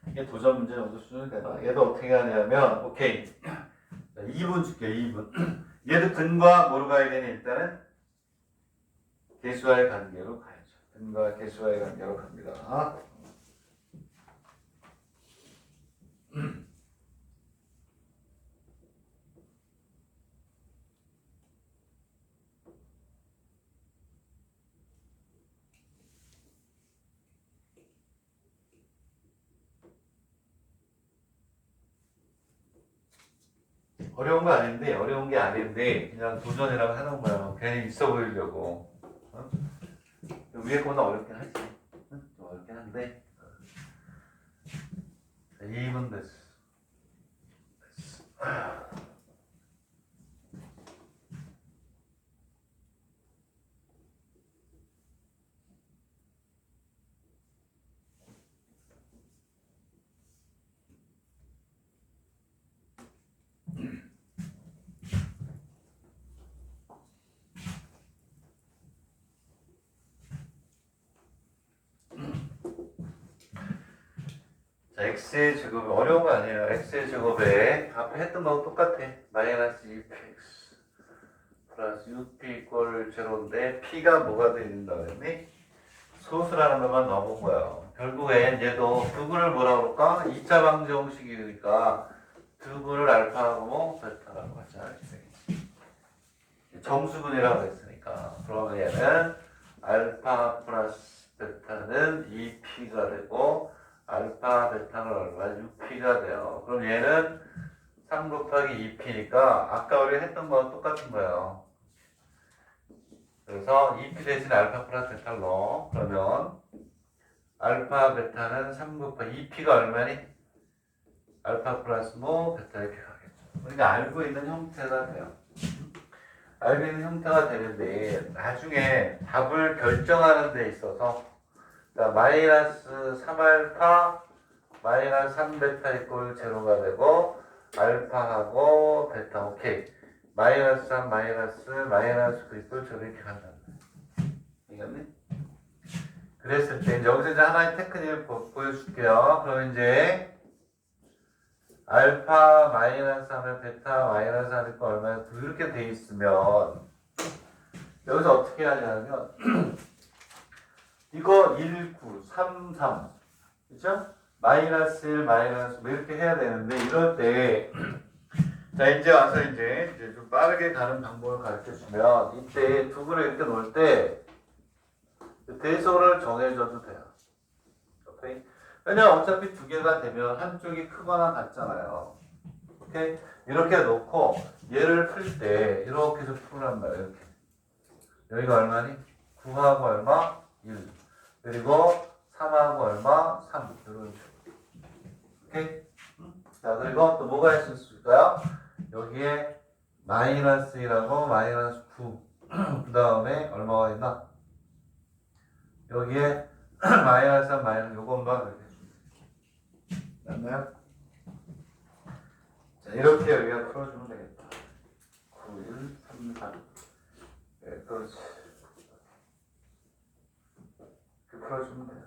이게 도전 문제 정도 수준이 되나? 얘도 어떻게 하냐면, 오케이. 자, 2분 줄게요. 2분. 얘도 근과 뭐로 가야 되니? 일단은 개수와의 관계로 가야죠. 근과 개수와의 관계로 갑니다. 어려운 게 아닌데 그냥 도전이라고 해놓은 거야. 괜히 있어 보이려고. 어? 위에 거는 어렵긴 하지. 좀 어렵긴 한데. 2분 됐어. 자, x의 제곱이 어려운 거 아니에요. x의 제곱에 앞에 했던 거하고 똑같아. 마이너스 2px 플러스 6p 이꼴 제로인데 p가 뭐가 되는다 그랬니? 소수라는 것만 넣어본 거예요. 결국엔 얘도 두 분을 뭐라 그럴까? 2차 방정식이니까 두 분을 알파하고 뭐 베타라고 하자. 정수분이라고 했으니까 그러면 얘는 알파 플러스 베타는 2p가 되고 알파 베타는 얼마? 6p가 돼요. 그럼 얘는 3 곱하기 2p니까 아까 우리 했던 거랑 똑같은 거예요. 그래서 2p 대신 알파 플러스 베타를 넣어. 그러면 알파 베타는 3 곱하기 2p가 얼마니? 알파 플러스 뭐 베타 이렇게 가겠죠. 그러니까 알고 있는 형태가 돼요. 알고 있는 형태가 되는데 나중에 답을 결정하는 데 있어서 자, 마이너스 3알파 마이너스 3베타 이꼴 제로가 되고 알파하고 베타 오케이 마이너스 3 마이너스 9 이꼴 제로 이렇게 간다. 이겼네? 그랬을 때 여기서 이제 하나의 테크닉을 보여줄게요. 그럼 이제 알파 마이너스 3에 베타 마이너스 3이니까 얼마나 이렇게 돼 있으면 여기서 어떻게 하냐면 이거 1, 9, 3, 3 그죠? 마이너스 1, 마이너스 뭐 이렇게 해야 되는데 이럴 때 자 이제 와서 이제 좀 빠르게 가는 방법을 가르쳐 주면 이때 두 분을 이렇게 놓을 때 대소를 정해줘도 돼요. 오케이? 왜냐면 어차피 두 개가 되면 한쪽이 크거나 같잖아요. 오케이? 이렇게 놓고 얘를 풀 때 이렇게 좀 풀란 말이에요. 이렇게. 여기가 얼마니? 9하고 얼마? 1. 그리고 3하고 얼마? 3. 이런 식으로. 오케이? 자, 그리고 또 뭐가 있을 수 있을까요? 여기에 마이너스 1하고 마이너스 9. 그 다음에 얼마가 있나? 여기에 마이너스 3, 마이너스 요것만 이렇게 맞나요? 자, 이렇게 여기가 풀어주면 되겠다. 9, 1, 3, 4. 네, 그렇지. 이렇게 풀어주면 돼요.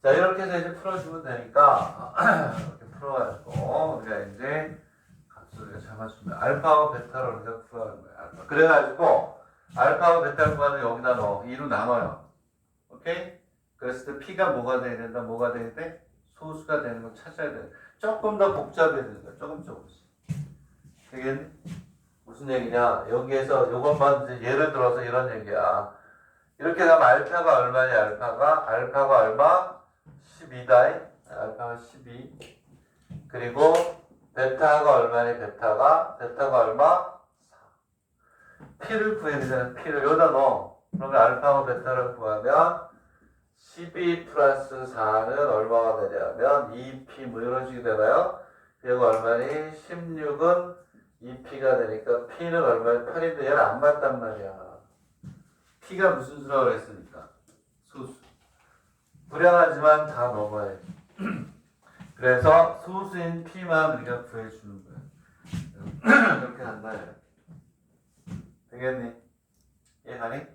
자, 이렇게 해서 이제 풀어주면 되니까, 이렇게 풀어가지고, 우리가 이제 값을 잡아주면, 알파와 베타를 우리가 풀어가는 거야. 알파. 그래가지고, 알파와 베타를 구하는 여기다 넣어. 2로 나눠요. 오케이? 그랬을 때 P가 뭐가 돼야 된다? 뭐가 돼야 돼? 소수가 되는 거 찾아야 돼. 조금 더 복잡해지는 거야. 조금씩. 되겠니? 무슨 얘기냐? 여기에서 요것만 이제 예를 들어서 이런 얘기야. 이렇게 하면 알파가 얼마냐? 알파가 얼마? 12다. 알파가 12. 그리고 베타가 얼마니? 베타가 얼마? 4. 되는 P를 여기다 넣어. 그러면 알파하고 베타를 구하면 12 플러스 4는 얼마가 되냐면 2P 뭐 이런 식이 되나요? 얘가 얼마니? 16은 2P가 되니까 P는 얼마니? 8인데 얘는 안 맞단 말이야. P가 무슨 수라고 그랬으니까? 소수. 불량하지만 다 넘어야지. 그래서 소수인 P만 우리가 구해주는 거야. 이렇게 한다. 되겠니? 이해가니?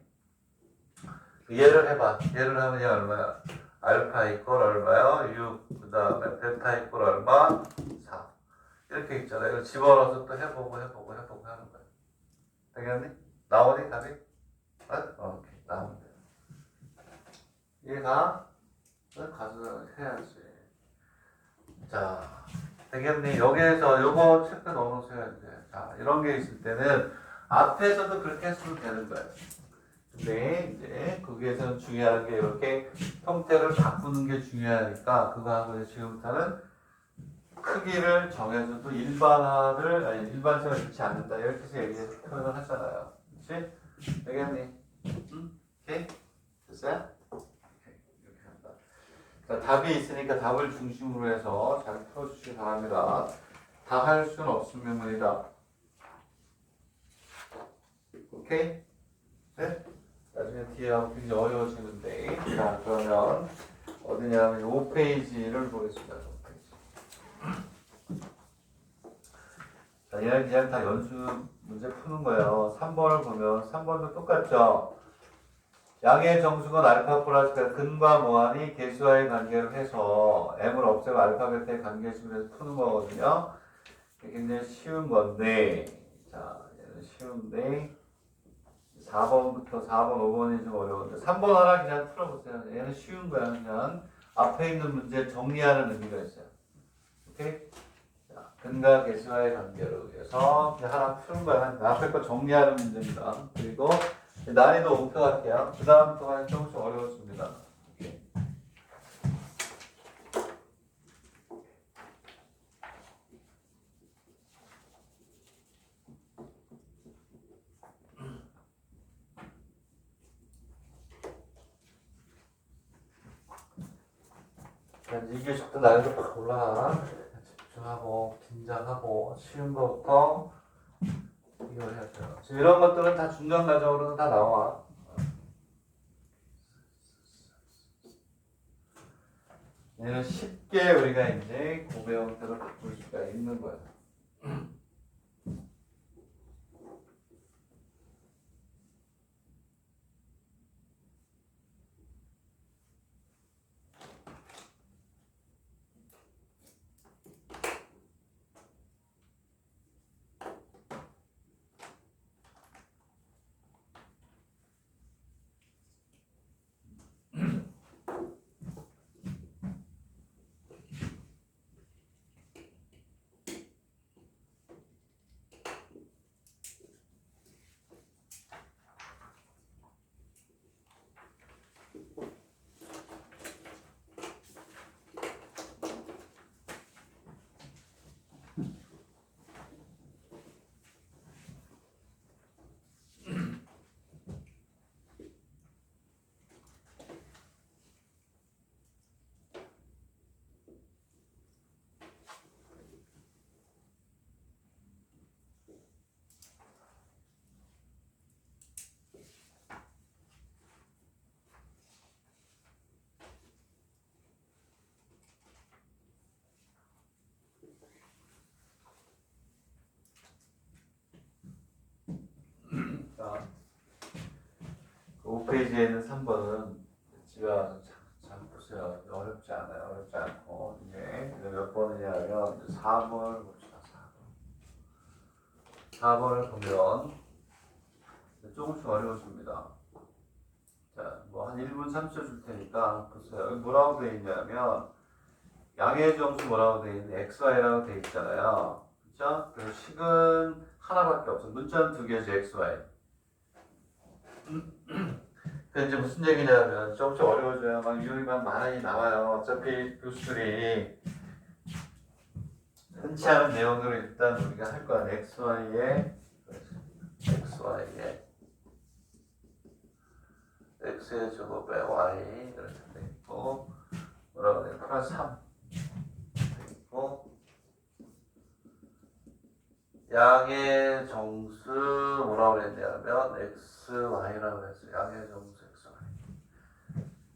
얘를 해봐. 얘를 하면 얘 얼마야? 알파 이퀄 얼마요? 6. 그 다음에 베타 이퀄 얼마? 4. 이렇게 있잖아. 이거 집어넣어서 또 해보고 하는 거야. 되겠니? 나오니? 답이? 오케이. 나오면 돼. 이해가? 가서 해야지. 자, 되겠니? 여기에서 요거 체크 넣어놓으셔야 돼. 자, 이런 게 있을 때는 앞에서도 그렇게 했으면 되는 거야. 근데 이제 거기에서는 중요한 게 이렇게 형태를 바꾸는 게 중요하니까 그거 하고 지금부터는 크기를 정해줘도 일반성을 잃지 않는다. 이렇게 해서 얘기해서 표현을 하잖아요. 그렇지? 되겠니? 응? 오케이? 됐어요? 오케이. 이렇게 한다. 자, 답이 있으니까 답을 중심으로 해서 잘 풀어주시기 바랍니다. 다 할 수는 없으면 말이다. 오케이? 네? 나중에 뒤에 하면 굉장히 어려워지는데. 자, 그러면 어디냐면 5페이지를 보겠습니다. 5페이지. 자, 얘는 그냥 다 연수 문제 푸는 거예요. 3번을 보면 3번도 똑같죠? 양의 정수건 알파 플러스 근과 모한이 개수와의 관계를 해서 m을 없애고 알파 베타의 관계식으로 해서 푸는 거거든요. 굉장히 쉬운 건데, 자, 얘는 쉬운데 4번부터 4번, 5번이 좀 어려운데 3번 하나 그냥 풀어보세요. 얘는 쉬운 거야. 그냥 앞에 있는 문제 정리하는 의미가 있어요. 오케이? 자, 근과 개수와의 관계로 해서 그냥 하나 푸는 거야. 앞에 거 정리하는 문제입니다. 그리고 난이도 5표 할게요. 그 다음부터가 조금씩 어려워집니다. 오케이. 이게 적도 난이도 팍 올라가. 집중하고 긴장하고 쉬운 거부터 이걸 해야 돼요. 지금 이런 것들은 다 중간 과정으로는 다 나와. 얘는 쉽게 우리가 이제 고배 형태로 바꿀 수가 있는 거야. 자, 5페이지에 있는 3번은 집에 와서 잘 보세요. 어렵지 않아요. 어렵지 않고 이게 몇 번이냐면 4번을 봅시다. 4번을 보면 조금씩 어려워집니다. 자, 뭐 한 1분 30초 줄 테니까 보세요. 여기 뭐라고 되어 있냐면 양의 정수 뭐라고 되어 있는데 XY라고 되어 있잖아요. 그렇죠? 그래서 식은 하나밖에 없어. 문자는 두 개지 XY. 그 이제 무슨 얘기냐면 조금씩 어려워져요. 막 유형이 많이 나와요. 어차피 교수들이 흔치 않은 내용들을 일단 우리가 할 거야. XY에 x의 제곱에 y 이렇게 돼 있고 뭐라고 그래? 플러스 3 돼 있고 양의 정수 뭐라고 그랬냐면 x, y라고 그랬어요. 양의 정수 x, y.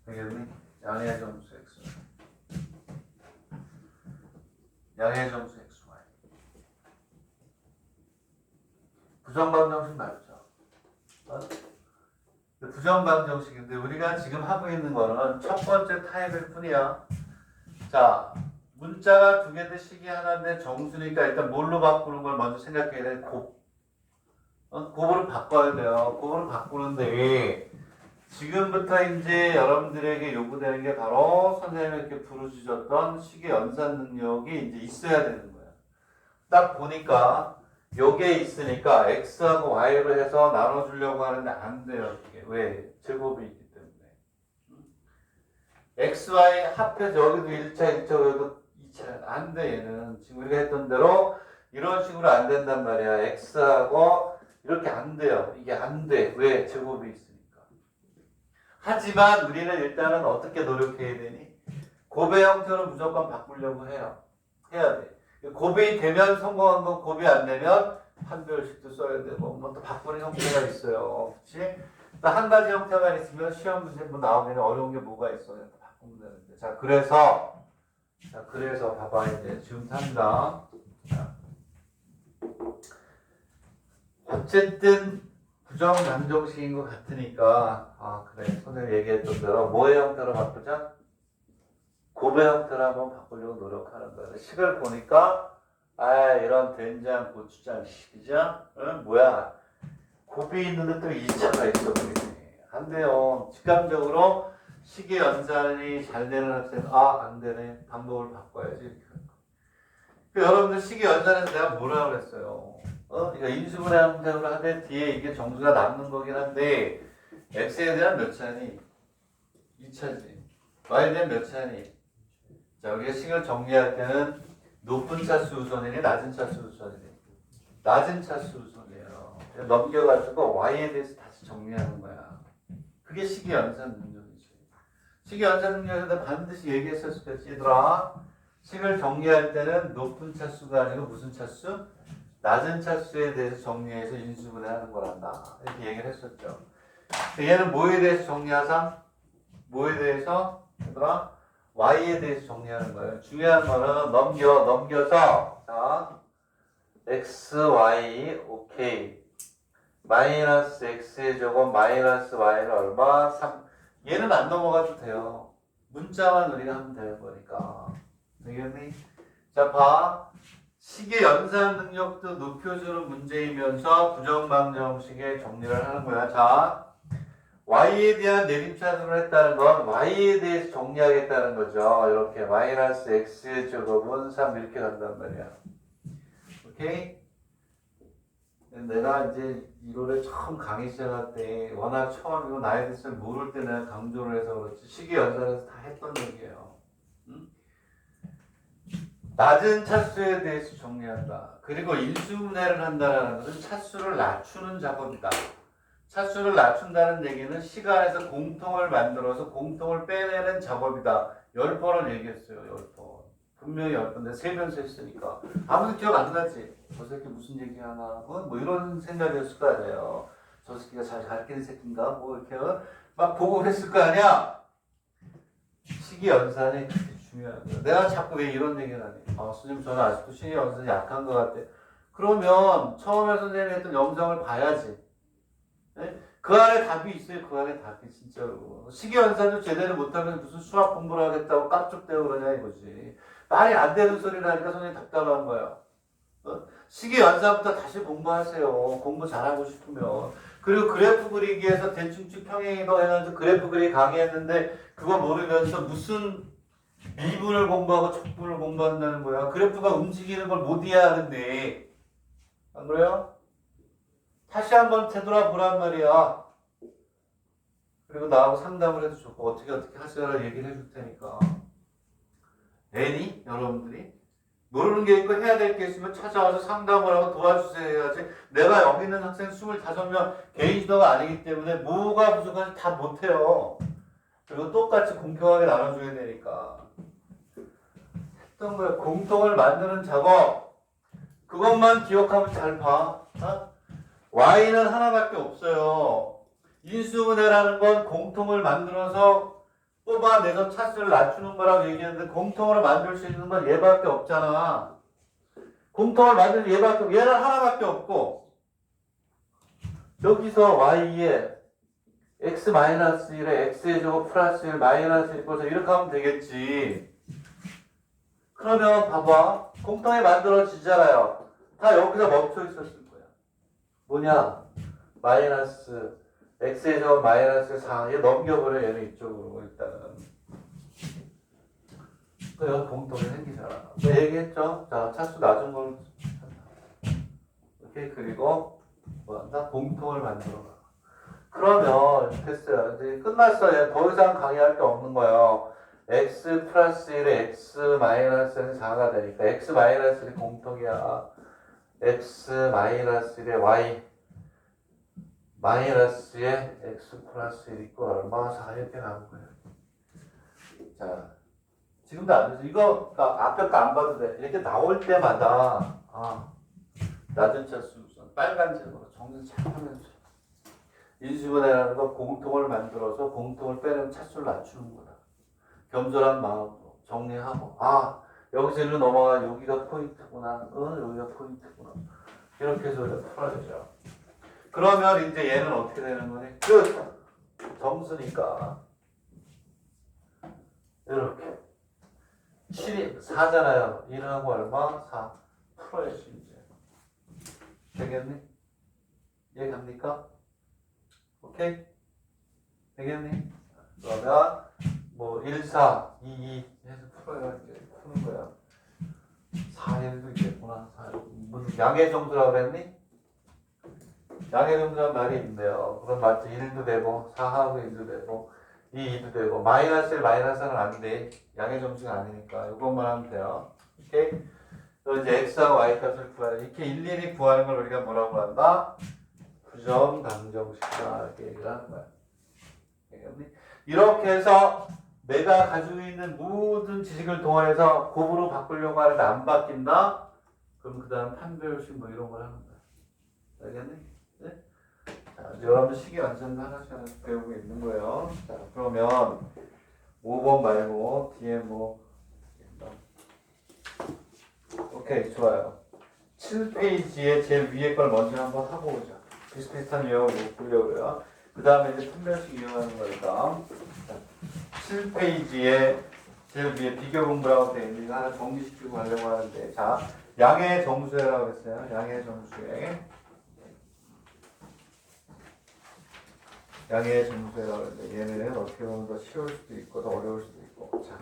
되겠니? 양의 정수 x, y. 양의 정수 x, y. 부정방정식 맞죠? 부정방정식인데 우리가 지금 하고 있는 거는 첫 번째 타입일 뿐이야. 자, 문자가 두 개인데 식이 하나인데 정수니까 일단 뭘로 바꾸는 걸 먼저 생각해야 돼. 곱. 곱으로 바꿔야 돼요. 곱으로 바꾸는데 지금부터 이제 여러분들에게 요구되는 게 바로 선생님이 이렇게 부르짖었던 식의 연산 능력이 이제 있어야 되는 거야. 딱 보니까 요게 있으니까 x하고 y로 해서 나눠주려고 하는데 안 돼요. 이게 왜? 제곱이 있기 때문에. x, y 합해서 여기도 1차, 여기도 2차. 안 돼, 얘는. 지금 우리가 했던 대로 이런 식으로 안 된단 말이야. x하고 이렇게 안 돼요. 이게 안 돼. 왜? 제곱이 있으니까. 하지만 우리는 일단은 어떻게 노력해야 되니? 곱의 형태로 무조건 바꾸려고 해요. 해야 돼. 곱이 되면 성공한 거, 곱이 안 되면 판별식도 써야 되고, 뭐 또 바꾸는 형태가 있어요. 그치? 한 가지 형태만 있으면 시험 문제 뭐 나오면 어려운 게 뭐가 있어요. 바꾸면 되는데. 자, 그래서 봐봐, 이제 지금 탑니다. 어쨌든 부정방정식인 것 같으니까, 그래. 선생님 얘기했던 대로 뭐의 형태로 바꾸자? 곱의 형태로 한번 바꾸려고 노력하는 거예요. 식을 보니까 이런 된장, 고추장 식이죠? 뭐야? 곱이 있는데 또 2차가 있어 보이네. 안 돼요. 직감적으로 식의 연산이 잘 되는 학생은 안 되네. 방법을 바꿔야지. 여러분들 식의 연산에서 내가 뭐라 그랬어요? 그러니까 인수분해 형태로 하되 뒤에 이게 정수가 남는 거긴 한데 x에 대한 몇 차니? 2차지. y에 대한 몇 차니? 자, 우리가 식을 정리할 때는 높은 차수 우선이니 낮은 차수 우선이니? 낮은 차수 우선이에요. 넘겨가지고 y에 대해서 다시 정리하는 거야. 그게 식의 연산 능력이지. 식의 연산 능력에서 반드시 얘기했었을 때 얘들아, 식을 정리할 때는 높은 차수가 아니고 무슨 차수? 낮은 차수에 대해서 정리해서 인수분해하는 거란다. 이렇게 얘기를 했었죠. 얘는 뭐에 대해서 정리하자? 뭐에 대해서? 얘들아? y에 대해서 정리하는 거예요. 중요한 거는 넘겨서 자 x, y, 오케이. 마이너스 x의 제곱 마이너스 y는 얼마? 3. 얘는 안 넘어가도 돼요. 문자만 우리가 하면 되는 거니까. 되겠니? 자, 봐. 식의 연산 능력도 높여주는 문제이면서 부정방정식의 정리를 하는 거야. 자, y에 대한 내림차순을 했다는 건 y에 대해서 정리하겠다는 거죠. 이렇게 마이너스 x의 제곱은 3 이렇게 간단 말이야. 오케이? 내가 이제 1월에 처음 강의 시작할 때 워낙 처음이고 나에 대해서 모를 때 내가 강조를 해서 그렇지 식의 연산에서 다 했던 얘기예요. 응? 낮은 차수에 대해서 정리한다. 그리고 인수분해를 한다는 것은 차수를 낮추는 작업이다. 차수를 낮춘다는 얘기는 시간에서 공통을 만들어서 공통을 빼내는 작업이다. 10번을 얘기했어요. 10번. 분명히 10번. 내가 3번 했으니까. 아무도 기억 안 나지? 저 새끼 무슨 얘기 하나? 뭐 이런 생각이었을 거 아니에요. 저 새끼가 잘 가르치는 새끼인가? 뭐 이렇게 막 보고 했을 거 아니야? 시기 연산이 그렇게 중요한 거야. 내가 자꾸 왜 이런 얘기를 하니? 선생님 저는 아직도 시기 연산이 약한 것 같아. 그러면 처음에 선생님이 했던 영상을 봐야지. 네? 그 안에 답이 있어요. 그 안에 답이 진짜로. 식이연산도 제대로 못하면 무슨 수학 공부를 하겠다고 깝죽대고 그러냐 이거지. 말이 안 되는 소리를 하니까 선생님 답답한 거야. 식이연산부터 다시 공부하세요. 공부 잘하고 싶으면. 그리고 그래프 그리기에서 대충축 평행이동 해가지고 그래프 그리기 강의했는데 그거 모르면서 무슨 미분을 공부하고 척분을 공부한다는 거야. 그래프가 움직이는 걸 못 이해하는데. 안 그래요? 다시 한번 되돌아보란 말이야. 그리고 나하고 상담을 해도 좋고 어떻게 하시라고 얘기를 해줄 테니까. 애니? 여러분들이? 모르는 게 있고 해야 될 게 있으면 찾아와서 상담을 하고 도와주세요 해야지. 내가 여기 있는 학생 25명 개인 지도가 아니기 때문에 뭐가 부족한지 다 못해요. 그리고 똑같이 공평하게 나눠줘야 되니까. 했던 거야. 공통을 만드는 작업. 그것만 기억하면 잘 봐. 어? Y는 하나밖에 없어요. 인수분해라는 건 공통을 만들어서 뽑아내서 차수를 낮추는 거라고 얘기했는데 공통으로 만들 수 있는 건 얘밖에 없잖아. 공통을 만들 얘밖에 없고 얘는 하나밖에 없고 여기서 Y에 X-1에 X의 제곱 플러스 1 마이너스 1 꽂아 이렇게 하면 되겠지. 그러면 봐봐. 공통이 만들어지잖아요. 다 여기서 멈춰 있었을 거야. 뭐냐? 마이너스 x의 제곱 마이너스 4. 얘 넘겨버려. 얘는 이쪽으로 일단은. 그 여기 공통이 생기잖아. 내가 얘기했죠? 자, 차수 낮은 걸 이렇게 그리고 뭐 한다? 공통을 만들어. 그러면 됐어요. 이제 끝났어요. 더 이상 강의할 게 없는 거예요. x 플러스 1에 x 마이너스 4가 되니까 x 마이너스 1이 공통이야. x 마이너스 1에 y 마이너스에 x 플러스 1 이꼴 얼마? 4 이렇게 나온 거예요. 자, 지금도 안 되죠. 이거 앞에 거 안 봐도 돼. 이렇게 나올 때마다 낮은 차수 우선 빨간색으로 정리 잘 하면서 인수분해라는 건 공통을 만들어서 공통을 빼내면 차수를 낮추는 거다. 겸손한 마음으로 정리하고 여기서 일로 넘어가 여기가 포인트구나. 여기가 포인트구나. 이렇게 해서 풀어야죠. 그러면 이제 얘는 어떻게 되는 거니? 끝! 점수니까 이렇게 7이 4잖아요. 1하고 얼마? 4 풀어야지 이제. 되겠니? 이해갑니까? 오케이? 되겠니? 그러면 뭐 1, 4, 2, 2 해서 풀어야 이제 푸는 거야. 4에도 있겠구나. 4. 무슨 양의 정수라고 그랬니? 양의 정수란 말이 있네요. 그럼 맞지? 1도 되고 4하고 1도 되고 2도 되고 마이너스 1, 마이너스는 안 돼. 양의 정수가 아니니까 이것만 하면 돼요. 오케이? 또 이제 x하고 y 값을 구하라. 이렇게 일일이 구하는 걸 우리가 뭐라고 한다? 부정 방정식이다. 이렇게 얘기를 하는 거야. 이렇게 해서 내가 가지고 있는 모든 지식을 동원해서 곱으로 바꾸려고 하는데 안 바뀐다? 그럼 그 다음 판별식 뭐 이런 걸 하는 거야. 알겠니? 네? 자, 이제 여러분들 식이 완전 하나씩 배우고 있는 거예요. 자, 그러면 5번 말고 뒤에 뭐 오케이, 좋아요. 7페이지에 제일 위에 걸 먼저 한번 하고 오자. 비슷비슷한 유형을 보려고요. 그 다음에 이제 판별식 이용하는 거니까. 7페이지에 제일 위에 비교 공부라고 되어 있는 거 하나 정리시키고 가려고 하는데, 자, 양의 정수라고 했어요. 양의 정수에. 양의 정수라고 했는데, 얘는 어떻게 보면 더 쉬울 수도 있고, 더 어려울 수도 있고. 자,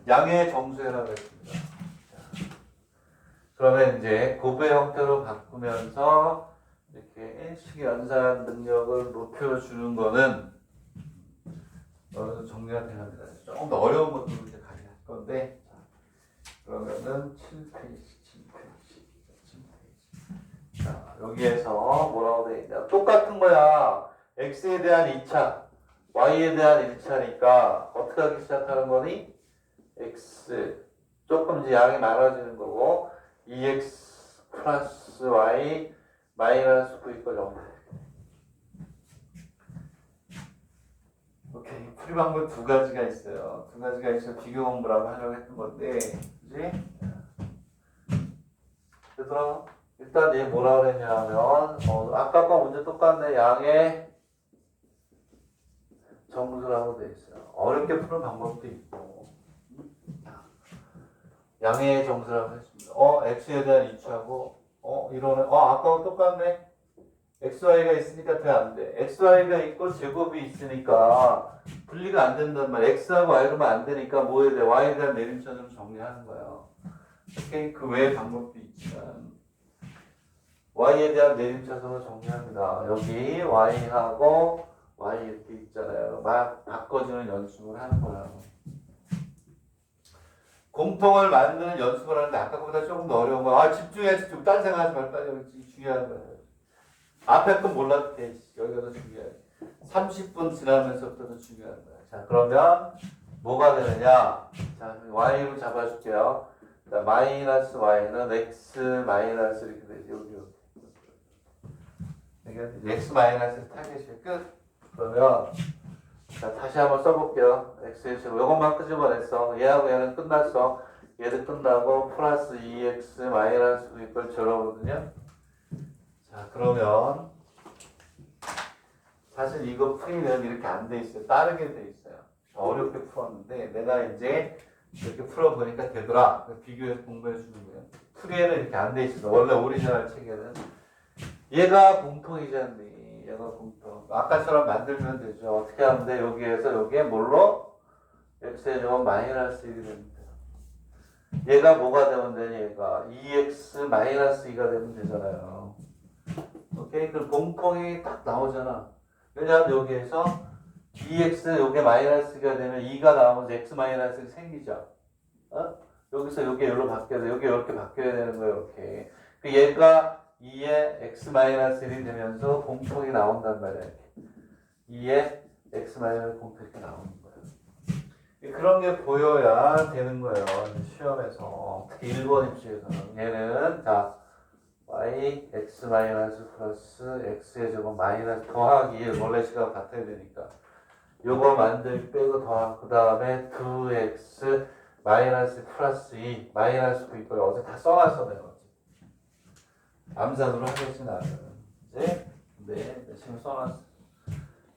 양의 정수라고 했습니다. 자, 그러면 이제 곱의 형태로 바꾸면서 이렇게 식의 연산 능력을 높여주는 거는 정리가 되는데 조금 더 어려운 것도 이제 같이 할 건데, 자, 그러면은 7페이지. 자, 여기에서 뭐라고 되어 있냐? 똑같은 거야. x에 대한 2차, y에 대한 1차니까 어떻게 하기 시작하는 거니? x 조금 이제 양이 많아지는 거고 2x 플러스 y 마이너스 9 이걸 0. 오케이. 풀이 방법 두 가지가 있어요. 두 가지가 있어서 비교 공부라고 하려고 했던 건데, 그지? 얘들아, 일단 얘 뭐라 그랬냐면, 아까 거 문제 똑같네. 양의 정수라고 돼 있어요. 어렵게 푸는 방법도 있고. 양의 정수라고 했습니다. x에 대한 2차고, 이러네. 아까와 똑같네. xy가 있으니까 돼 안 돼. xy가 있고 제곱이 있으니까 분리가 안 된단 말이야. x하고 y로만 안 되니까 뭐 해야 돼? y에 대한 내림차순 정리하는 거예요. 오케이? 그 외의 방법도 있지만 y에 대한 내림차순을 정리합니다. 여기 y하고 y 이렇게 있잖아요. 막 바꿔주는 연습을 하는 거예요. 공통을 만드는 연습을 하는데 아까보다 조금 더 어려운 거야. 아, 집중해, 집중. 딴 생각하지 말고 빨리 여기 중요한 거야. 앞에 건 몰라도 돼. 여기가 더 중요해. 30분 지나면서부터 더 중요한 거야. 자, 그러면 뭐가 되느냐? 자, y로 잡아줄게요. 자, 마이너스 y는 x 마이너스 이렇게 되지. 여기. x 마이너스 타겟이 끝. 그러면 자, 다시 한번 써볼게요. x의 제곱. 이것만 끄집어냈어. 얘하고 얘는 끝났어. 얘도 끝나고 플러스 2x 마이너스 9 이걸 제로거든요. 자, 그러면 사실 이거 풀이는 이렇게 안 돼 있어요. 다르게 돼 있어요. 어렵게 풀었는데 내가 이제 이렇게 풀어보니까 되더라. 비교해서 공부해 주는 거예요. 풀이에는 이렇게 안 돼 있어. 원래 오리지널 책에는 얘가 공통이잖니. 얘가 공통. 아까처럼 만들면 되죠. 어떻게 하면 돼? 여기에서 여기에 뭘로? x의 제곱 마이너스 1이 됩니다. 얘가 뭐가 되면 되니? 얘가 2x 마이너스 2가 되면 되잖아요. 오케이? 그럼 공통이 딱 나오잖아. 왜냐하면 여기에서 2x 요게 마이너스가 되면 2가 나오면서 x 마이너스가 생기죠. 어? 여기서 요게 여기로 바뀌어야 돼. 요게 이렇게 바뀌어야 되는 거예요. 이렇게. 그 얘가 2에 x 마이너스 1이 되면서 공통이 나온단 말이야. 이렇게. 2에 x 마이너스 공통 이렇게 나오는 거예요. 그런 게 보여야 되는 거예요. 시험에서. 특히 1번 입시에서는. 얘는 자 y x 마이너스 플러스 x의 제곱 마이너스 더하기 원래 시간 같아야 되니까 요거 만들기 빼고 더하고 그 다음에 2x 마이너스 플러스 2 마이너스 9 이걸 어제 다 써놨어 내가 암산으로 하겠진 않아요. 이제 네 지금 써놨어.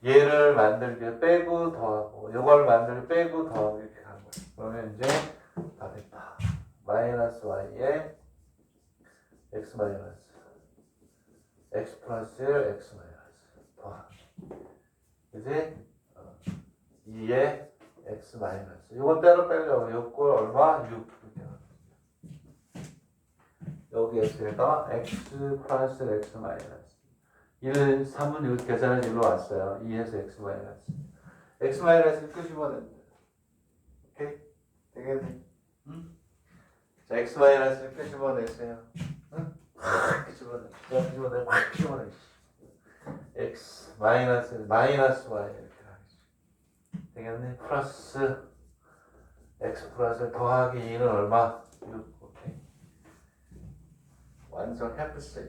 얘를 만들기 빼고 더하고 요걸 만들기 빼고 더하고 이렇게 하는 거야. 그러면 이제 다 됐다. 마이너스 y에 x 마이너스 x 플러스 1 x 마이너스 더하기 이제 2에 x 마이너스 이건 따로 빼려고 요걸 얼마? 6 이렇게 여기에서 x 플러스 x 마이너스 1, 3은 이거 계산은 일로 왔어요. 2에서 x 마이너스 x 마이너스 끄집어낸다. 오케이? 되겠네? 응? 자 x 마이너스 끄집어내세요. 응? 끄집어내 끄집어내 끄집어내 x 마이너스 마이너스 y 이렇게 하겠지. 되겠네? 플러스 x 플러스 더하기 2는 얼마? 6. 오케이. 완성했어.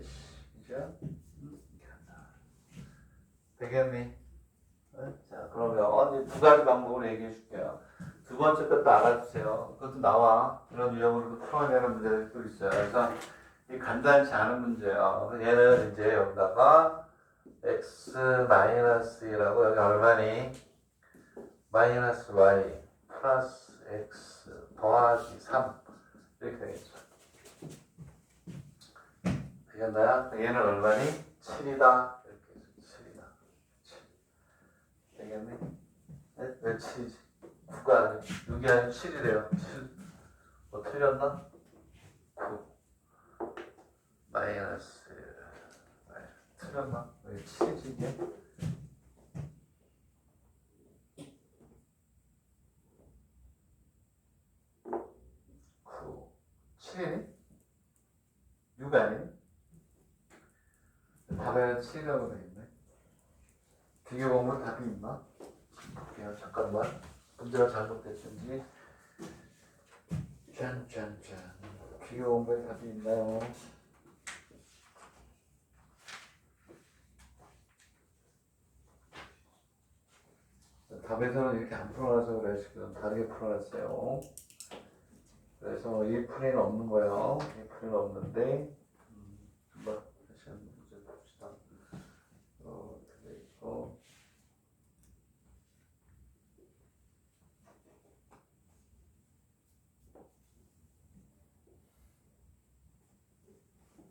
그죠? 되겠니? 자, 그러면 두 가지 방법으로 얘기해 줄게요. 두 번째 것도 알아주세요. 그것도 나와. 이런 유형으로도 풀어내는 문제들도 있어요. 그래서 이 간단치 않은 문제예요. 얘는 이제 여기다가 x 마이너스 2라고 여기 얼마니? 마이너스 y 플러스 x 더하기 3 이렇게 되겠죠. 되겠나요? 얘는 얼마니? 7이다. 되겠네? 네? 왜 7이지? 9가 아니고 6이 아니고 7이래요. 7. 뭐 틀렸나? 9 마이너스 틀렸나? 왜 7이지 이게? 9 7이니? 6 아니니? 답에는 7이라고 되겠네. 비교보면 답이 있나? 볼게요. 잠깐만. 문제가 잘못됐든지. 짠짠짠. 비교보면 답이 있나요? 답에서는 이렇게 안 풀어놔서 그래. 지금 다르게 풀어놨어요. 그래서 이 풀이는 없는 거예요. 이 풀이는 없는데. 한번 다시 한번 문제 봅시다. 어떻게 있고.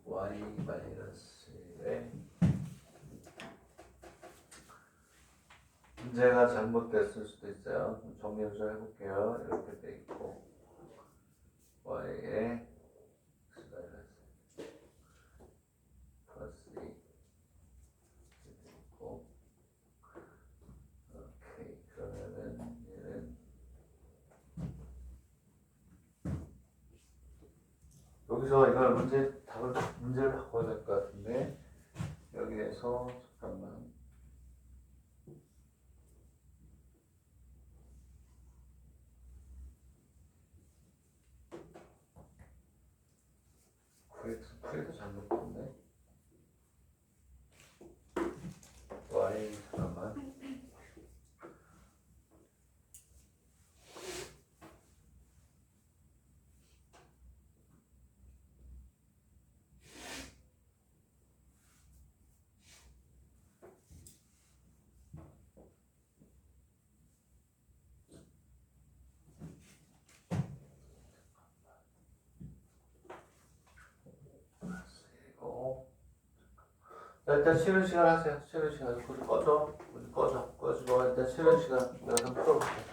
y 마이너스 1에 문제가 잘못됐을 수도 있어요. 정리를 좀 해볼게요. 이렇게 돼 있고 y에 x 마이너스 플러스 2 이렇게 돼 있고 오케이. 그러면은 얘는 여기서 이걸 문제를 바꿔야 될 것 같은데 여기에서 잠깐만. 구에서 잘못했네. y 잠깐만. 자, 일단 쉬는 시간 하세요. 쉬는 시간. 불 꺼져. 꺼지고 일단 쉬는 시간 내가 좀 풀어볼게.